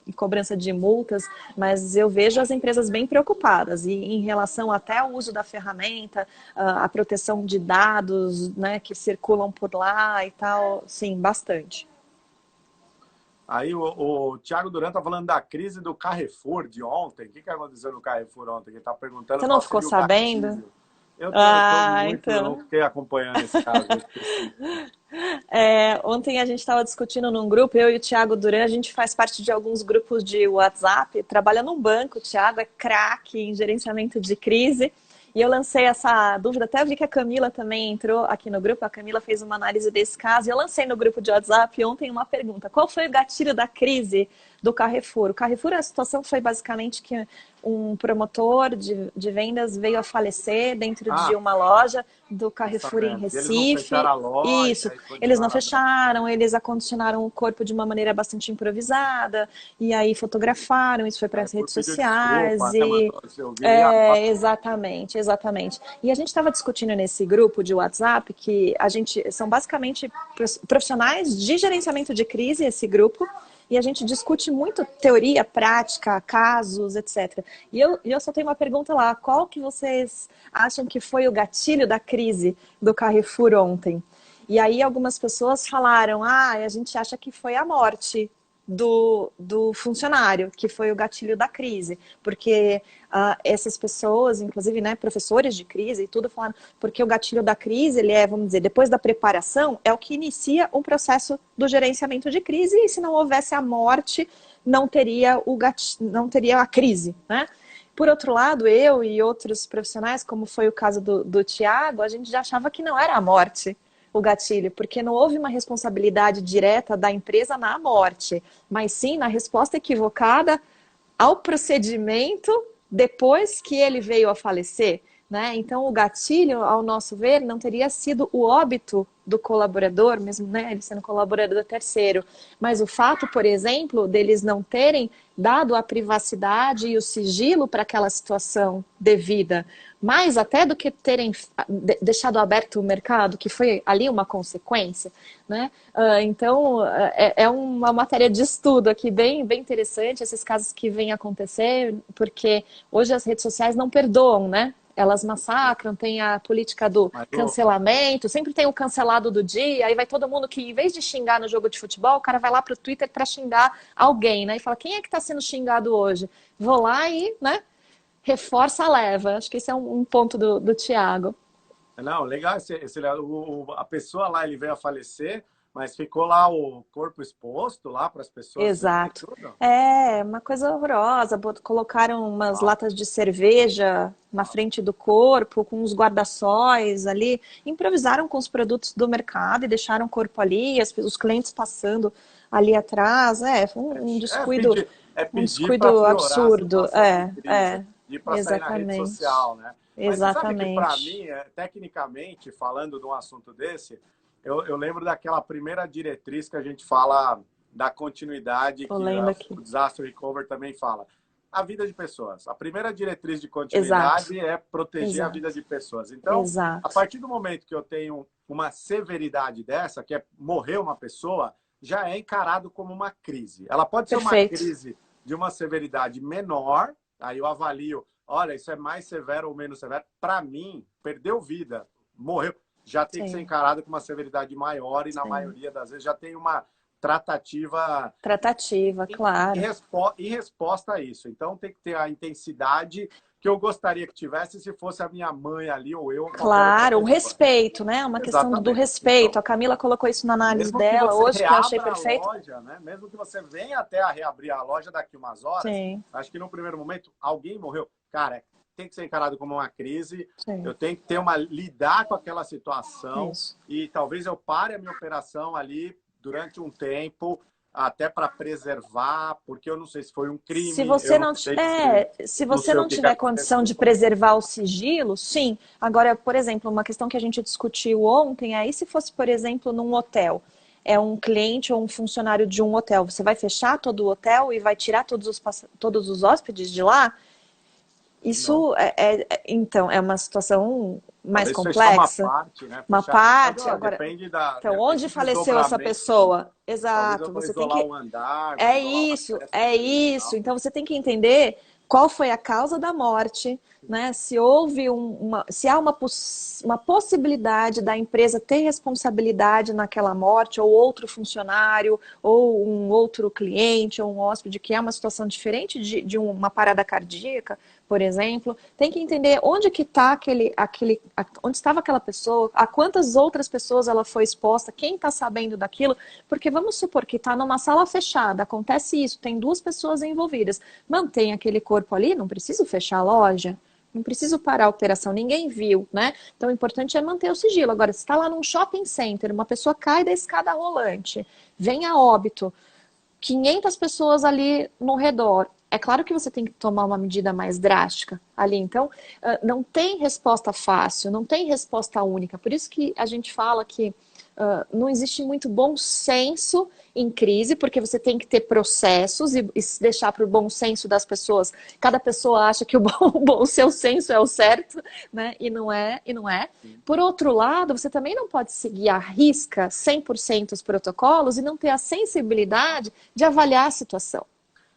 E cobrança de multas, mas eu vejo as empresas bem preocupadas e em relação até ao uso da ferramenta, a proteção de dados, né, que circulam por lá e tal, sim, bastante. Aí o Thiago Duran está falando da crise do Carrefour de ontem. O que aconteceu no Carrefour ontem? Ele está perguntando Você não qual ficou seria o sabendo? gatilho. Eu tô muito, não Então. fiquei acompanhando esse caso específico. Ontem a gente estava discutindo num grupo, eu e o Thiago Duran, a gente faz parte de alguns grupos de WhatsApp, trabalha num banco, o Thiago é craque em gerenciamento de crise, e eu lancei essa dúvida, até vi que a Camila também entrou aqui no grupo, a Camila fez uma análise desse caso, e eu lancei no grupo de WhatsApp ontem uma pergunta, qual foi o gatilho da crise do Carrefour? O Carrefour, a situação foi basicamente que um promotor de vendas veio a falecer dentro de uma loja do Carrefour em Eles não fecharam Recife. a loja Isso, e eles não continuaram abrindo. fecharam, eles acondicionaram o corpo de uma maneira bastante improvisada, e aí fotografaram, isso foi para as Carrefour redes pediu sociais, desculpa, né, e mandou, eu virei a nota. exatamente, exatamente. E a gente estava discutindo nesse grupo de WhatsApp que a gente são basicamente profissionais de gerenciamento de crise, esse grupo, e a gente discute muito teoria, prática, casos, etc. E eu só tenho uma pergunta lá, qual que vocês acham que foi o gatilho da crise do Carrefour ontem? E aí algumas pessoas falaram, a gente acha que foi a morte do funcionário, que foi o gatilho da crise, porque essas pessoas, inclusive, né, professores de crise e tudo, falaram, porque o gatilho da crise, ele é, vamos dizer, depois da preparação, é o que inicia o processo do gerenciamento de crise, e se não houvesse a morte, não teria não teria a crise, né? Por outro lado, eu e outros profissionais, como foi o caso do Tiago, a gente já achava que não era a morte o gatilho, porque não houve uma responsabilidade direta da empresa na morte, mas sim na resposta equivocada ao procedimento depois que ele veio a falecer. Né? Então, o gatilho, ao nosso ver, não teria sido o óbito do colaborador, mesmo né, ele sendo colaborador terceiro, mas o fato, por exemplo, deles não terem dado a privacidade e o sigilo para aquela situação devida, mais até do que terem deixado aberto o mercado, que foi ali uma consequência. Né? Então, é uma matéria de estudo aqui bem, bem interessante, esses casos que vêm acontecer, porque hoje as redes sociais não perdoam, né? Elas massacram, tem a política do cancelamento, sempre tem o cancelado do dia, aí vai todo mundo que, em vez de xingar no jogo de futebol, o cara vai lá pro Twitter para xingar alguém, né? E fala, quem é que está sendo xingado hoje? Vou lá e, né, reforça a leva. Acho que esse é um ponto do Tiago. Não, legal, a pessoa lá, ele veio a falecer, mas ficou lá o corpo exposto lá para as pessoas verem Exato. tudo? É, uma coisa horrorosa. Colocaram umas latas de cerveja na frente do corpo, com os guarda-sóis ali. Improvisaram com os produtos do mercado e deixaram o corpo ali, os clientes passando ali atrás. Foi um descuido, um pedir para descuido piorar a absurdo. situação de crise, pedir para sair na rede Exatamente. social, né? Mas você sabe que, para Exatamente. mim, tecnicamente, falando de um assunto desse, eu lembro daquela primeira diretriz que a gente fala da continuidade, Tô que lendo aqui. o Disaster Recovery também fala. A vida de pessoas. A primeira diretriz de Exato, continuidade é proteger a vida exato, de pessoas. Então, a exato. partir do momento que eu tenho uma severidade dessa, que é morrer uma pessoa, já é encarado como uma crise. Ela pode ser uma Perfeito. crise de uma severidade menor, aí eu avalio, olha, isso é mais severo ou menos severo. Para mim, perdeu vida, morreu, já tem que ser Sim, encarado com uma severidade maior e, na sim. maioria das vezes, já tem uma tratativa Tratativa, claro. em resposta a isso. Então, tem que ter a intensidade que eu gostaria que tivesse se fosse a minha mãe ali ou eu ou qualquer outra Claro, o pessoa. respeito, né? Uma questão do Exatamente. respeito. Então, A Camila colocou isso na análise mesmo que dela você hoje, que eu achei reabra a perfeito. loja, né? Mesmo que você venha até a reabrir a loja daqui umas horas, Sim, acho que no primeiro momento alguém morreu. Cara, tem que ser encarado como uma crise. sim. Eu tenho que ter lidar com aquela situação Isso. e talvez eu pare a minha operação ali durante um tempo, até para preservar, porque eu não sei se foi um Se crime, eu você não não, sei se se não você sei o não que que tiver condição aconteceu. de preservar o sigilo, sim. Agora, por exemplo, uma questão que a gente discutiu ontem, aí se fosse, por exemplo, num hotel, é um cliente ou um funcionário de um hotel, você vai fechar todo o hotel e vai tirar todos os hóspedes de lá? Não. Isso então, é uma situação mais Talvez fechar uma complexa. parte, né? Uma Fechar. Mas, parte, ó, agora, depende então, onde desse faleceu essa desdobramento. pessoa? Talvez eu Exato, vou você tem isolar que um andar, vou é isolar o isso, acesso é dele e isso. tal. Então você tem que entender qual foi a causa da morte, né? Se houve se há uma possibilidade da empresa ter responsabilidade naquela morte, ou outro funcionário, ou um outro cliente, ou um hóspede, que é uma situação diferente de uma parada cardíaca, por exemplo, tem que entender onde que está onde estava aquela pessoa, a quantas outras pessoas ela foi exposta, quem está sabendo daquilo, porque vamos supor que está numa sala fechada, acontece isso, tem duas pessoas envolvidas, mantém aquele corpo ali, não preciso fechar a loja, não preciso parar a operação, ninguém viu, né? Então o importante é manter o sigilo. Agora, se está lá num shopping center, uma pessoa cai da escada rolante, vem a óbito, 500 pessoas ali no redor. É claro que você tem que tomar uma medida mais drástica ali. Então, não tem resposta fácil, não tem resposta única. Por isso que a gente fala que não existe muito bom senso em crise, porque você tem que ter processos e deixar para o bom senso das pessoas. Cada pessoa acha que o seu senso é o certo, né? E não é, e não é. Por outro lado, você também não pode seguir à risca 100% os protocolos e não ter a sensibilidade de avaliar a situação.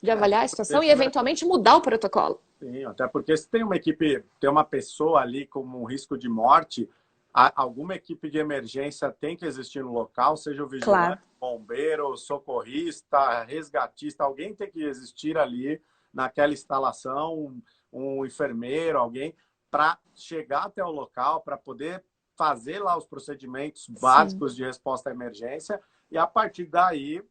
De Até avaliar a porque situação e você vai. eventualmente mudar o protocolo. Sim, até porque se tem uma equipe, tem uma pessoa ali como um risco de morte, alguma equipe de emergência tem que existir no local, seja o Claro. vigilante, bombeiro, socorrista, resgatista, alguém tem que existir ali naquela instalação, um enfermeiro, alguém, para chegar até o local, para poder fazer lá os procedimentos Sim. básicos de resposta à emergência, e a partir daí,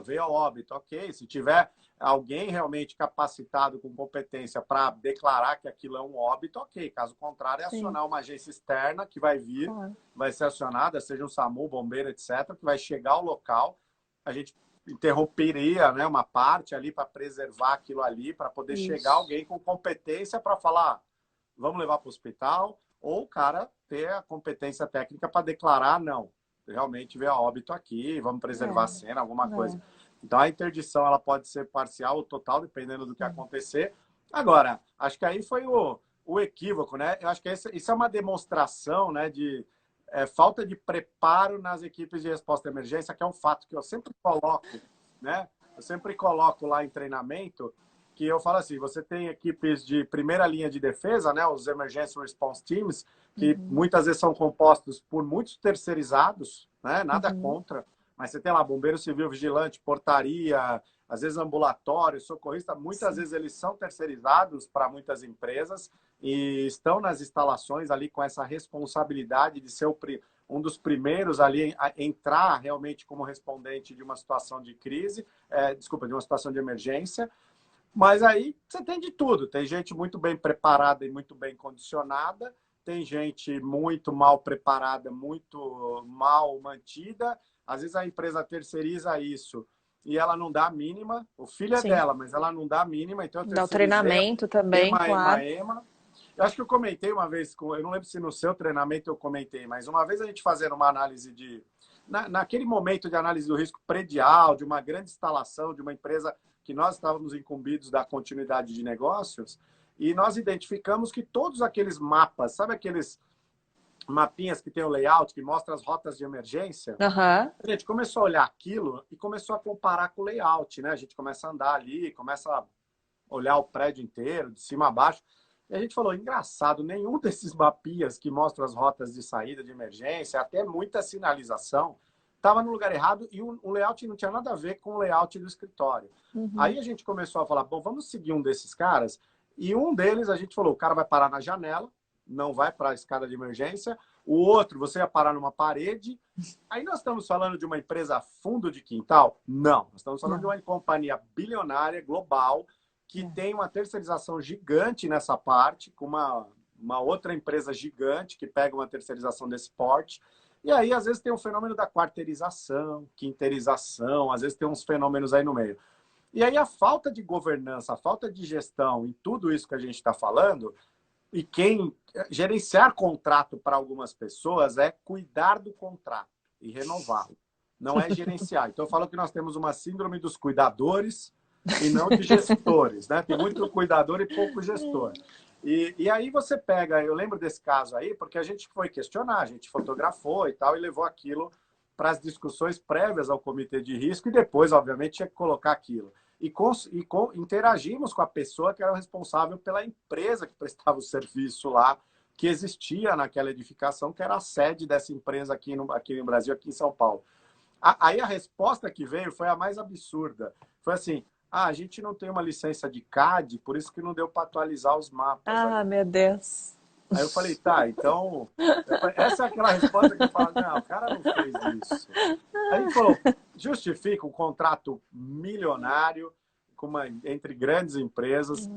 veio a óbito, ok. Se tiver alguém realmente capacitado com competência para declarar que aquilo é um óbito, ok. Caso contrário, é Sim. acionar uma agência externa que vai vir, Claro. vai ser acionada, seja um SAMU, bombeiro, etc., que vai chegar ao local. A gente interromperia, né, uma parte ali para preservar aquilo ali, para poder chegar Isso. alguém com competência para falar, vamos levar para o hospital, ou o cara ter a competência técnica para declarar, não, realmente veio a óbito aqui, vamos preservar a É, cena, alguma coisa. é. Então, a interdição ela pode ser parcial ou total, dependendo do que acontecer. Agora, acho que aí foi o equívoco, né? Eu acho que isso é uma demonstração, né, de falta de preparo nas equipes de resposta à emergência, que é um fato que eu sempre coloco, né? Eu sempre coloco lá em treinamento que eu falo assim, você tem equipes de primeira linha de defesa, né, os Emergency Response Teams, que Uhum. muitas vezes são compostos por muitos terceirizados, né, nada Uhum. contra, mas você tem lá bombeiro civil, vigilante, portaria, às vezes ambulatório, socorrista, muitas Sim. vezes eles são terceirizados para muitas empresas e estão nas instalações ali com essa responsabilidade de ser um dos primeiros ali a entrar realmente como respondente de uma situação de crise, de uma situação de emergência. Mas aí você tem de tudo. Tem gente muito bem preparada e muito bem condicionada, tem gente muito mal preparada, muito mal mantida. Às vezes a empresa terceiriza isso e ela não dá a mínima. O filho é Sim. dela, mas ela não dá a mínima, então eu Dá o terceirizei, treinamento também, claro. ema. Eu acho que eu comentei uma vez, eu não lembro se no seu treinamento eu comentei, mas uma vez a gente fazendo uma análise naquele momento de análise do risco predial, de uma grande instalação, de uma empresa que nós estávamos incumbidos da continuidade de negócios, e nós identificamos que todos aqueles mapas, sabe aqueles mapinhas que tem o layout, que mostra as rotas de emergência? Aham. A gente começou a olhar aquilo e começou a comparar com o layout, né? A gente começa a andar ali, começa a olhar o prédio inteiro, de cima a baixo. E a gente falou, engraçado, nenhum desses mapias que mostram as rotas de saída de emergência, até muita sinalização, estava no lugar errado e o layout não tinha nada a ver com o layout do escritório. Aí a gente começou a falar, bom, vamos seguir um desses caras. E um deles, a gente falou, o cara vai parar na janela, não vai para a escada de emergência. O outro, você vai parar numa parede. Aí nós estamos falando de uma empresa fundo de quintal? Não. Nós estamos falando de uma companhia bilionária, global, que tem uma terceirização gigante nessa parte, com uma outra empresa gigante que pega uma terceirização desse porte. E aí, às vezes, tem o fenômeno da quarteirização, quinteirização, às vezes tem uns fenômenos aí no meio. E aí, a falta de governança, a falta de gestão em tudo isso que a gente está falando, e quem gerenciar contrato para algumas pessoas é cuidar do contrato e renová-lo. Não é gerenciar. Então, eu falo que nós temos uma síndrome dos cuidadores e não de gestores, né? Tem muito cuidador e pouco gestor. E aí você pega, eu lembro desse caso aí, porque a gente foi questionar, a gente fotografou e tal, e levou aquilo para as discussões prévias ao comitê de risco, e depois, obviamente, tinha que colocar aquilo. Interagimos com a pessoa que era responsável pela empresa que prestava o serviço lá, que existia naquela edificação, que era a sede dessa empresa aqui no Brasil, aqui em São Paulo. Aí a resposta que veio foi a mais absurda. Foi assim, a gente não tem uma licença de CAD, por isso que não deu para atualizar os mapas. Ah, meu Deus. Aí eu falei, tá, então... Essa é aquela resposta que eu falo, não, o cara não fez isso. Aí ele falou, justifica um contrato milionário entre grandes empresas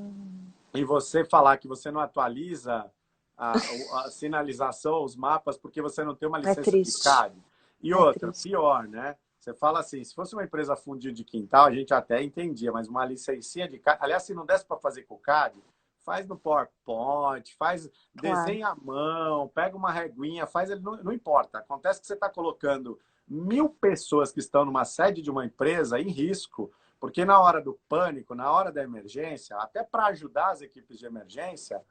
e você falar que você não atualiza a sinalização, os mapas, porque você não tem uma licença de CAD. E outra, pior, né? Você fala assim, se fosse uma empresa fundida de quintal, a gente até entendia, mas uma licencinha de CAD... Aliás, se não desse para fazer com o CAD, faz no PowerPoint, desenha à mão, pega uma reguinha, faz ele, não importa. Acontece que você está colocando 1000 pessoas que estão numa sede de uma empresa em risco, porque na hora do pânico, na hora da emergência, até para ajudar as equipes de emergência,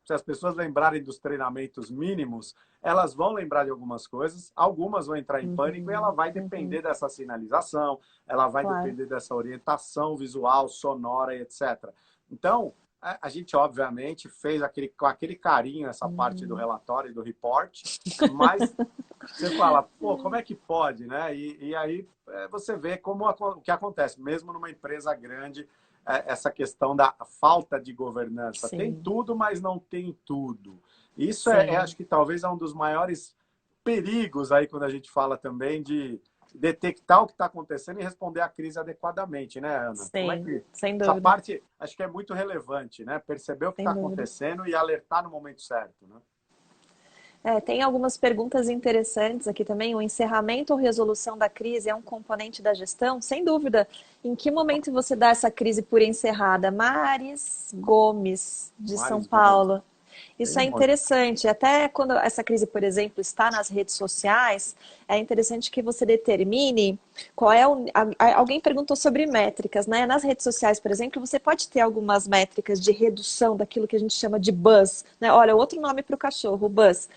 se as pessoas lembrarem dos treinamentos mínimos, elas vão lembrar de algumas coisas, algumas vão entrar em pânico e ela vai depender dessa sinalização, ela vai depender dessa orientação visual, sonora, etc. Então, a gente, obviamente, fez com aquele carinho essa parte do relatório e do report, mas você fala, pô, como é que pode, né? E aí você vê o que acontece, mesmo numa empresa grande, essa questão da falta de governança. Sim. Tem tudo, mas não tem tudo. Isso acho que talvez é um dos maiores perigos aí quando a gente fala também de detectar o que está acontecendo e responder à crise adequadamente, né, Ana? Sim, como é que... sem dúvida. Essa parte acho que é muito relevante, né? Perceber o que está acontecendo e alertar no momento certo, né? Tem algumas perguntas interessantes aqui também. O encerramento ou resolução da crise é um componente da gestão? Sem dúvida. Em que momento você dá essa crise por encerrada? Maris Gomes, de São Paulo. Isso é interessante. Até quando essa crise, por exemplo, está nas redes sociais, é interessante que você determine qual é Alguém perguntou sobre métricas, né? Nas redes sociais, por exemplo, você pode ter algumas métricas de redução daquilo que a gente chama de buzz, né? Olha, outro nome para o cachorro, o buzz.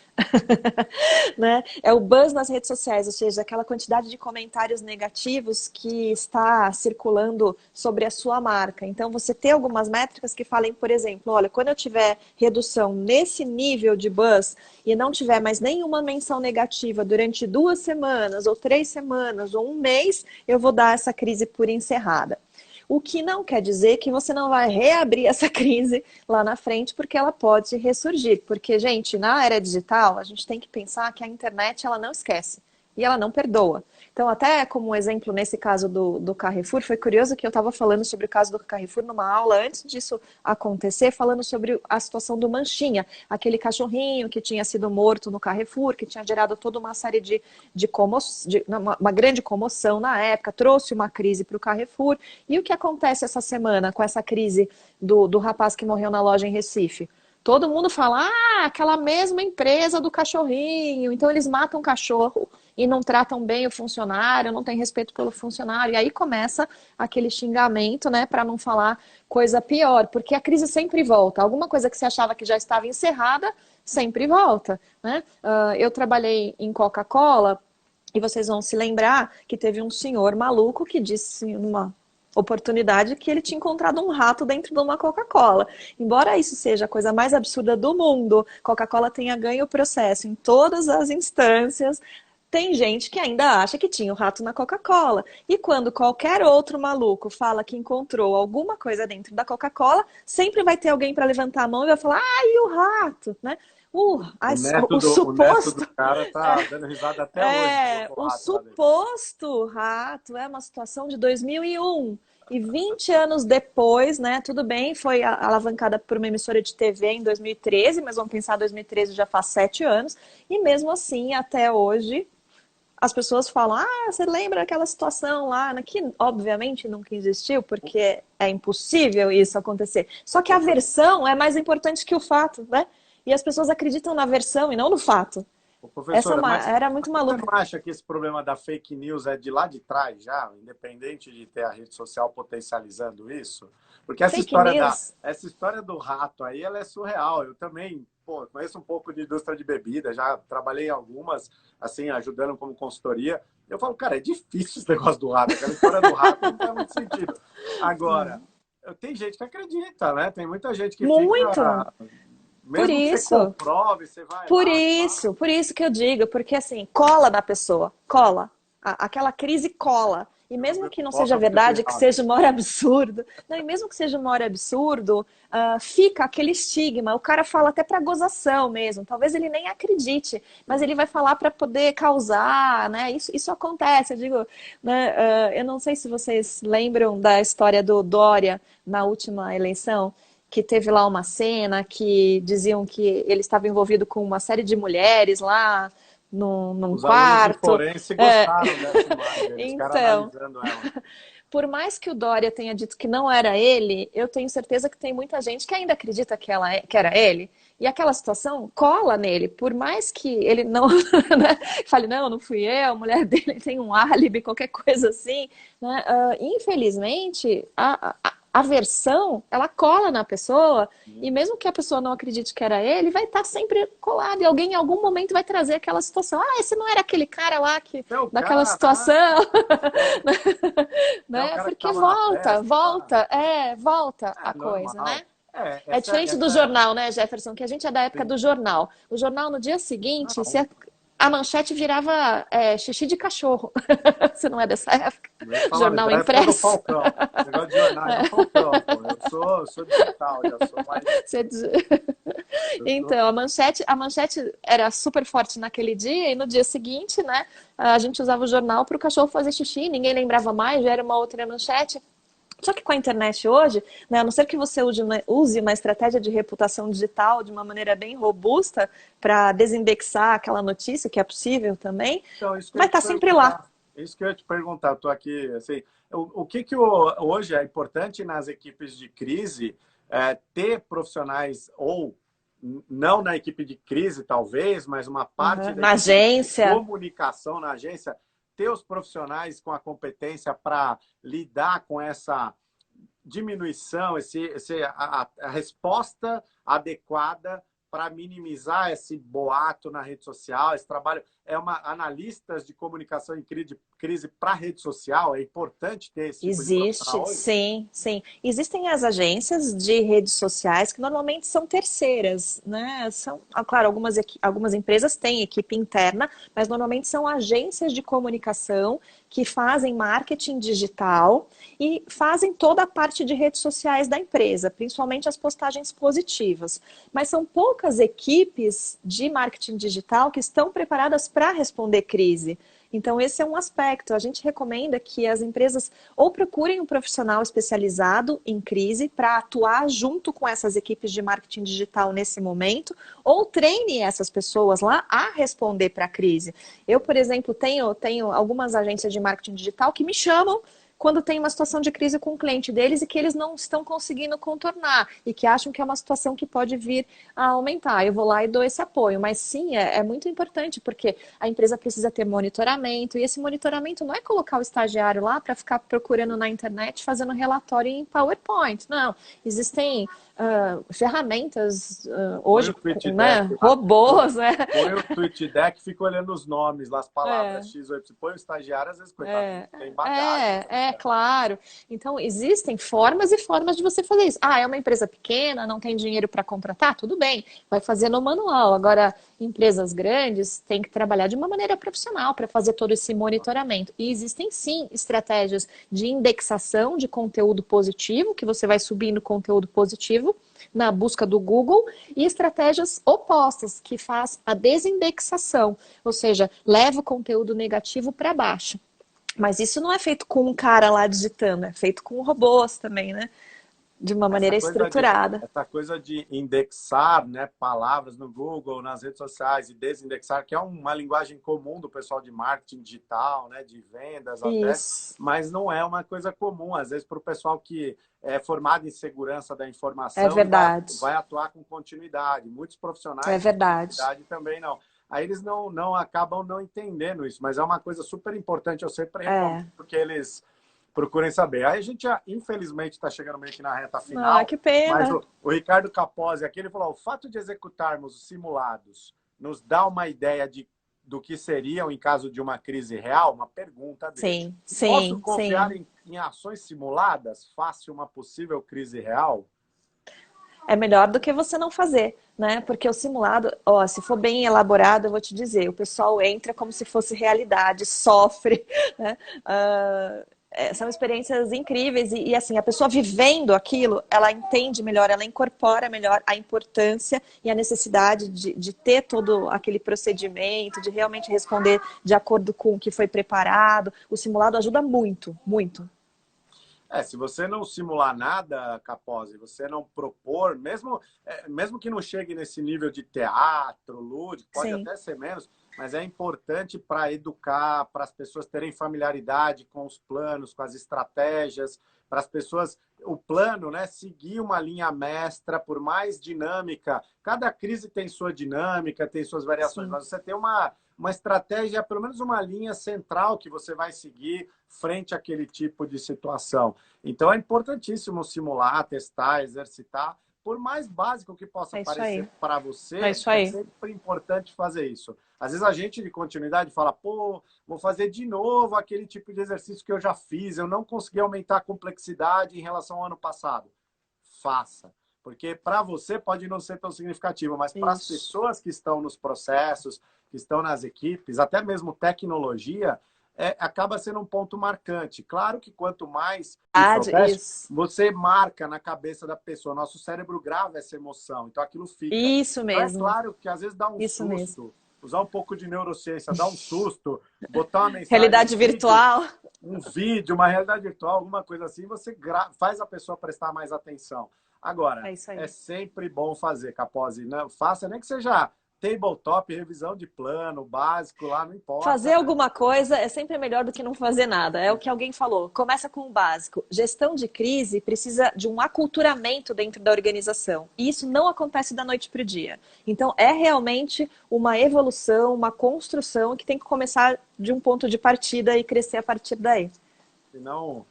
Né? É o buzz nas redes sociais, ou seja, aquela quantidade de comentários negativos que está circulando sobre a sua marca. Então, você tem algumas métricas que falem, por exemplo, olha, quando eu tiver redução nesse nível de buzz e não tiver mais nenhuma menção negativa durante 2 semanas, ou 3 semanas, ou 1 mês, eu vou dar essa crise por encerrada. O que não quer dizer que você não vai reabrir essa crise lá na frente, porque ela pode ressurgir. Porque, gente, na era digital, a gente tem que pensar que a internet ela não esquece e ela não perdoa. Então, até como um exemplo nesse caso do Carrefour, foi curioso que eu estava falando sobre o caso do Carrefour numa aula antes disso acontecer, falando sobre a situação do Manchinha, aquele cachorrinho que tinha sido morto no Carrefour, que tinha gerado toda uma série de uma grande comoção na época, trouxe uma crise para o Carrefour. E o que acontece essa semana com essa crise do rapaz que morreu na loja em Recife? Todo mundo fala, aquela mesma empresa do cachorrinho, então eles matam o cachorro e não tratam bem o funcionário, não tem respeito pelo funcionário. E aí começa aquele xingamento, né, para não falar coisa pior, porque a crise sempre volta. Alguma coisa que você achava que já estava encerrada, sempre volta, né? Eu trabalhei em Coca-Cola e vocês vão se lembrar que teve um senhor maluco que disse numa oportunidade que ele tinha encontrado um rato dentro de uma Coca-Cola. Embora isso seja a coisa mais absurda do mundo, Coca-Cola tenha ganho o processo em todas as instâncias, tem gente que ainda acha que tinha o rato na Coca-Cola. E quando qualquer outro maluco fala que encontrou alguma coisa dentro da Coca-Cola, sempre vai ter alguém para levantar a mão e vai falar, e o rato, né? O O neto suposto do cara tá dando risada até hoje. o Rato lá dentro. suposto rato é uma situação de 2001. E 20 anos depois, né, tudo bem, foi alavancada por uma emissora de TV em 2013, mas vamos pensar, 2013 já faz 7 anos, e mesmo assim, até hoje, as pessoas falam, você lembra daquela situação lá, né, que obviamente nunca existiu, porque é impossível isso acontecer. Só que a versão é mais importante que o fato, né? E as pessoas acreditam na versão e não no fato. Professora, Era muito você maluca. não acha que esse problema da fake news é de lá de trás já, independente de ter a rede social potencializando isso? Porque Fake news. essa história do rato aí, ela é surreal. Eu também, conheço um pouco de indústria de bebida, já trabalhei em algumas, assim, ajudando como consultoria. Eu falo, cara, é difícil esse negócio do rato. Aquela história do rato não faz muito sentido. Agora, tem gente que acredita, né? Tem muita gente que Muito. fica... Por Mesmo que você isso. comprove, você vai Por lá... isso, por isso que eu digo, porque assim, cola na pessoa, cola. Aquela crise cola. E mesmo que não seja verdade, que seja um maior absurdo, não, e mesmo que seja um maior absurdo, fica aquele estigma. O cara fala até para gozação mesmo. Talvez ele nem acredite, mas ele vai falar para poder causar, né? Isso acontece. Eu digo, né, eu não sei se vocês lembram da história do Dória na última eleição, que teve lá uma cena que diziam que ele estava envolvido com uma série de mulheres lá num Os alunos de quarto. forense gostaram dessa imagem, eles ficaram Então, analisando ela. por mais que o Dória tenha dito que não era ele, eu tenho certeza que tem muita gente que ainda acredita que que era ele. E aquela situação cola nele, por mais que ele não né, fale, não fui eu, a mulher dele tem um álibi, qualquer coisa assim. Né? Infelizmente, a versão, ela cola na pessoa, e mesmo que a pessoa não acredite que era ele, vai estar sempre colado, e alguém em algum momento vai trazer aquela situação. Esse não era aquele cara lá daquela situação. Né? Porque volta a coisa, né? É diferente do jornal, né, Jefferson? Que a gente é da época do jornal. O jornal, no dia seguinte, a manchete virava xixi de cachorro. Você não é dessa época? Jornal impresso. Do Falcão. Esse negócio de jornal é do Falcão. Eu sou digital, já sou mais... Então, a manchete era super forte naquele dia, e no dia seguinte, né, a gente usava o jornal para o cachorro fazer xixi, ninguém lembrava mais, já era uma outra manchete. Só que com a internet hoje, né, a não ser que você use uma estratégia de reputação digital de uma maneira bem robusta para desindexar aquela notícia, que é possível também, então, vai estar sempre lá. Isso que eu ia te perguntar, eu estou aqui, assim, o que hoje é importante nas equipes de crise ter profissionais, ou não na equipe de crise talvez, mas uma parte da na agência, de comunicação na agência, ter os profissionais com a competência para lidar com essa diminuição, a resposta adequada para minimizar esse boato na rede social, esse trabalho. Analistas de comunicação em crise para rede social, é importante ter esse tipo de profissional hoje? Sim. Existem as agências de redes sociais que normalmente são terceiras, né? Claro, algumas empresas têm equipe interna, mas normalmente são agências de comunicação que fazem marketing digital e fazem toda a parte de redes sociais da empresa, principalmente as postagens positivas. Mas são poucas equipes de marketing digital que estão preparadas para responder crise. Então, esse é um aspecto. A gente recomenda que as empresas ou procurem um profissional especializado em crise para atuar junto com essas equipes de marketing digital nesse momento, ou treine essas pessoas lá a responder para a crise. Eu, por exemplo, tenho algumas agências de marketing digital que me chamam quando tem uma situação de crise com o cliente deles e que eles não estão conseguindo contornar e que acham que é uma situação que pode vir a aumentar. Eu vou lá e dou esse apoio. Mas sim, é muito importante, porque a empresa precisa ter monitoramento, e esse monitoramento não é colocar o estagiário lá para ficar procurando na internet, fazendo relatório em PowerPoint. Não, existem ferramentas Põe hoje, o tweet né, deck lá, robôs, né? põe o tweet deck, fica olhando os nomes, as palavras É. X, Y. Põe o estagiário, às vezes, coitado, não É, tem bagagem. claro. Então, existem formas e formas de você fazer isso. Ah, é uma empresa pequena, não tem dinheiro para contratar? Tudo bem, vai fazer no manual. Agora, empresas grandes têm que trabalhar de uma maneira profissional para fazer todo esse monitoramento. E existem, sim, estratégias de indexação de conteúdo positivo, que você vai subindo conteúdo positivo na busca do Google, e estratégias opostas, que faz a desindexação, ou seja, leva o conteúdo negativo para baixo. Mas isso não é feito com um cara lá digitando, é feito com robôs também, né? De uma maneira estruturada. Essa coisa de indexar, né, palavras no Google, nas redes sociais e desindexar, que é uma linguagem comum do pessoal de marketing digital, né, de vendas até, Isso. mas não é uma coisa comum, às vezes, para o pessoal que é formado em segurança da É informação e verdade. vai atuar com continuidade. Muitos É profissionais de verdade. continuidade também não. Aí eles não acabam não entendendo isso, mas é uma coisa super importante, eu sempre recomendo, É. porque eles procurem saber. Aí a gente, infelizmente, está chegando meio que na reta Ah, final, que mas pena. o Ricardo Capozzi aqui, ele falou, o fato de executarmos os simulados nos dá uma ideia do que seriam em caso de uma crise real? Uma pergunta dele. Sim, Posso sim, confiar sim. em ações simuladas face a uma possível crise real? É melhor do que você não fazer, né? Porque o simulado, ó, se for bem elaborado, eu vou te dizer, o pessoal entra como se fosse realidade, sofre, né? São experiências incríveis e, assim, a pessoa vivendo aquilo, ela entende melhor, ela incorpora melhor a importância e a necessidade de ter todo aquele procedimento, de realmente responder de acordo com o que foi preparado. O simulado ajuda muito, muito. Se você não simular nada, Capozzi, você não propor, mesmo que não chegue nesse nível de teatro, lúdico, pode Sim. até ser menos, mas é importante para educar, para as pessoas terem familiaridade com os planos, com as estratégias, para as pessoas, o plano, né, seguir uma linha mestra, por mais dinâmica. Cada crise tem sua dinâmica, tem suas variações, Sim. mas você tem uma estratégia, pelo menos uma linha central que você vai seguir frente àquele tipo de situação. Então é importantíssimo simular, testar, exercitar. Por mais básico que possa É isso parecer aí. para É você, isso é aí. sempre importante fazer isso. Às vezes a gente de continuidade fala, pô, vou fazer de novo aquele tipo de exercício que eu já fiz, eu não consegui aumentar a complexidade em relação ao ano passado. Faça. Porque para você pode não ser tão significativo, mas para as Isso. pessoas que estão nos processos, que estão nas equipes, até mesmo tecnologia, acaba sendo um ponto marcante. Claro que quanto mais teste, Isso. você marca na cabeça da pessoa. Nosso cérebro grava essa emoção, então aquilo fica. Isso Então é mesmo. claro que às vezes dá um Isso mesmo. susto, usar um pouco de neurociência, dá um susto, botar uma mensagem, Realidade virtual. um vídeo, uma realidade virtual, alguma coisa assim, você faz a pessoa prestar mais atenção. Agora, É isso é aí. sempre bom fazer, Capozzi. Não, faça nem que seja tabletop, revisão de plano, básico lá, não Fazer importa. alguma coisa é sempre melhor do que não fazer nada. É o que alguém falou. Começa com o básico. Gestão de crise precisa de um aculturamento dentro da organização. E isso não acontece da noite para o dia. Então, é realmente uma evolução, uma construção que tem que começar de um ponto de partida e crescer a partir daí. Senão,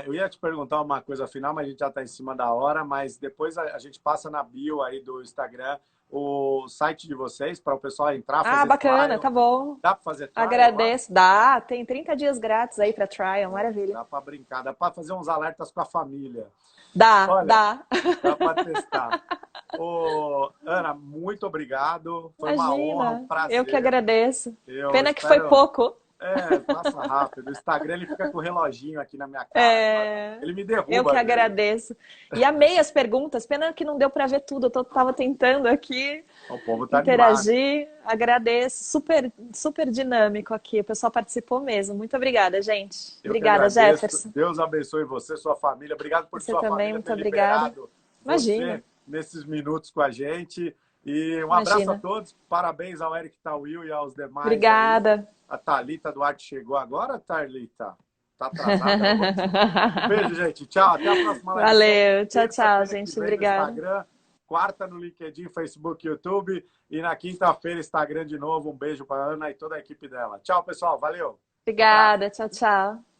eu ia te perguntar uma coisa final, mas a gente já está em cima da hora, mas depois a gente passa na bio aí do Instagram o site de vocês para o pessoal entrar, Ah, fazer bacana, trial. tá bom. Dá para fazer trial lá? Agradeço. Dá, tem 30 dias grátis aí para trial, maravilha. Dá para brincar, dá para fazer uns alertas com a família. Dá, Olha, dá. dá para testar. Ô, Ana, muito obrigado. Foi uma honra, um Imagina, eu que prazer. agradeço. Eu Pena que foi espero. pouco. Passa rápido. O Instagram ele fica com o reloginho aqui na minha cara. É, Ele me eu derruba que às vezes. agradeço. E amei as perguntas, pena que não deu para ver tudo. Tava tentando aqui O povo tá animado. interagir. Agradeço, super, super dinâmico aqui. O pessoal participou mesmo. Muito obrigada, gente. Eu que Obrigada, agradeço. Jefferson. Deus abençoe você, sua família. Obrigado por Você sua também, família muito ter obrigada. liberado Imagina, você nesses minutos com a gente. E um abraço a imagina. todos. Parabéns ao Eric Tawil e aos demais aí. Obrigada. A Thalita Duarte chegou agora, Thalita? Tá atrasada, ela vamos descer. Um beijo, gente. Tchau. Até a próxima live de Valeu. Tchau, tchau, terça-feira que gente. vem no Obrigada. Instagram, quarta no LinkedIn, Facebook, YouTube e na quinta-feira Instagram de novo. Um beijo para Ana e toda a equipe dela. Tchau, pessoal. Valeu. Abraço. Obrigada. Tchau, tchau.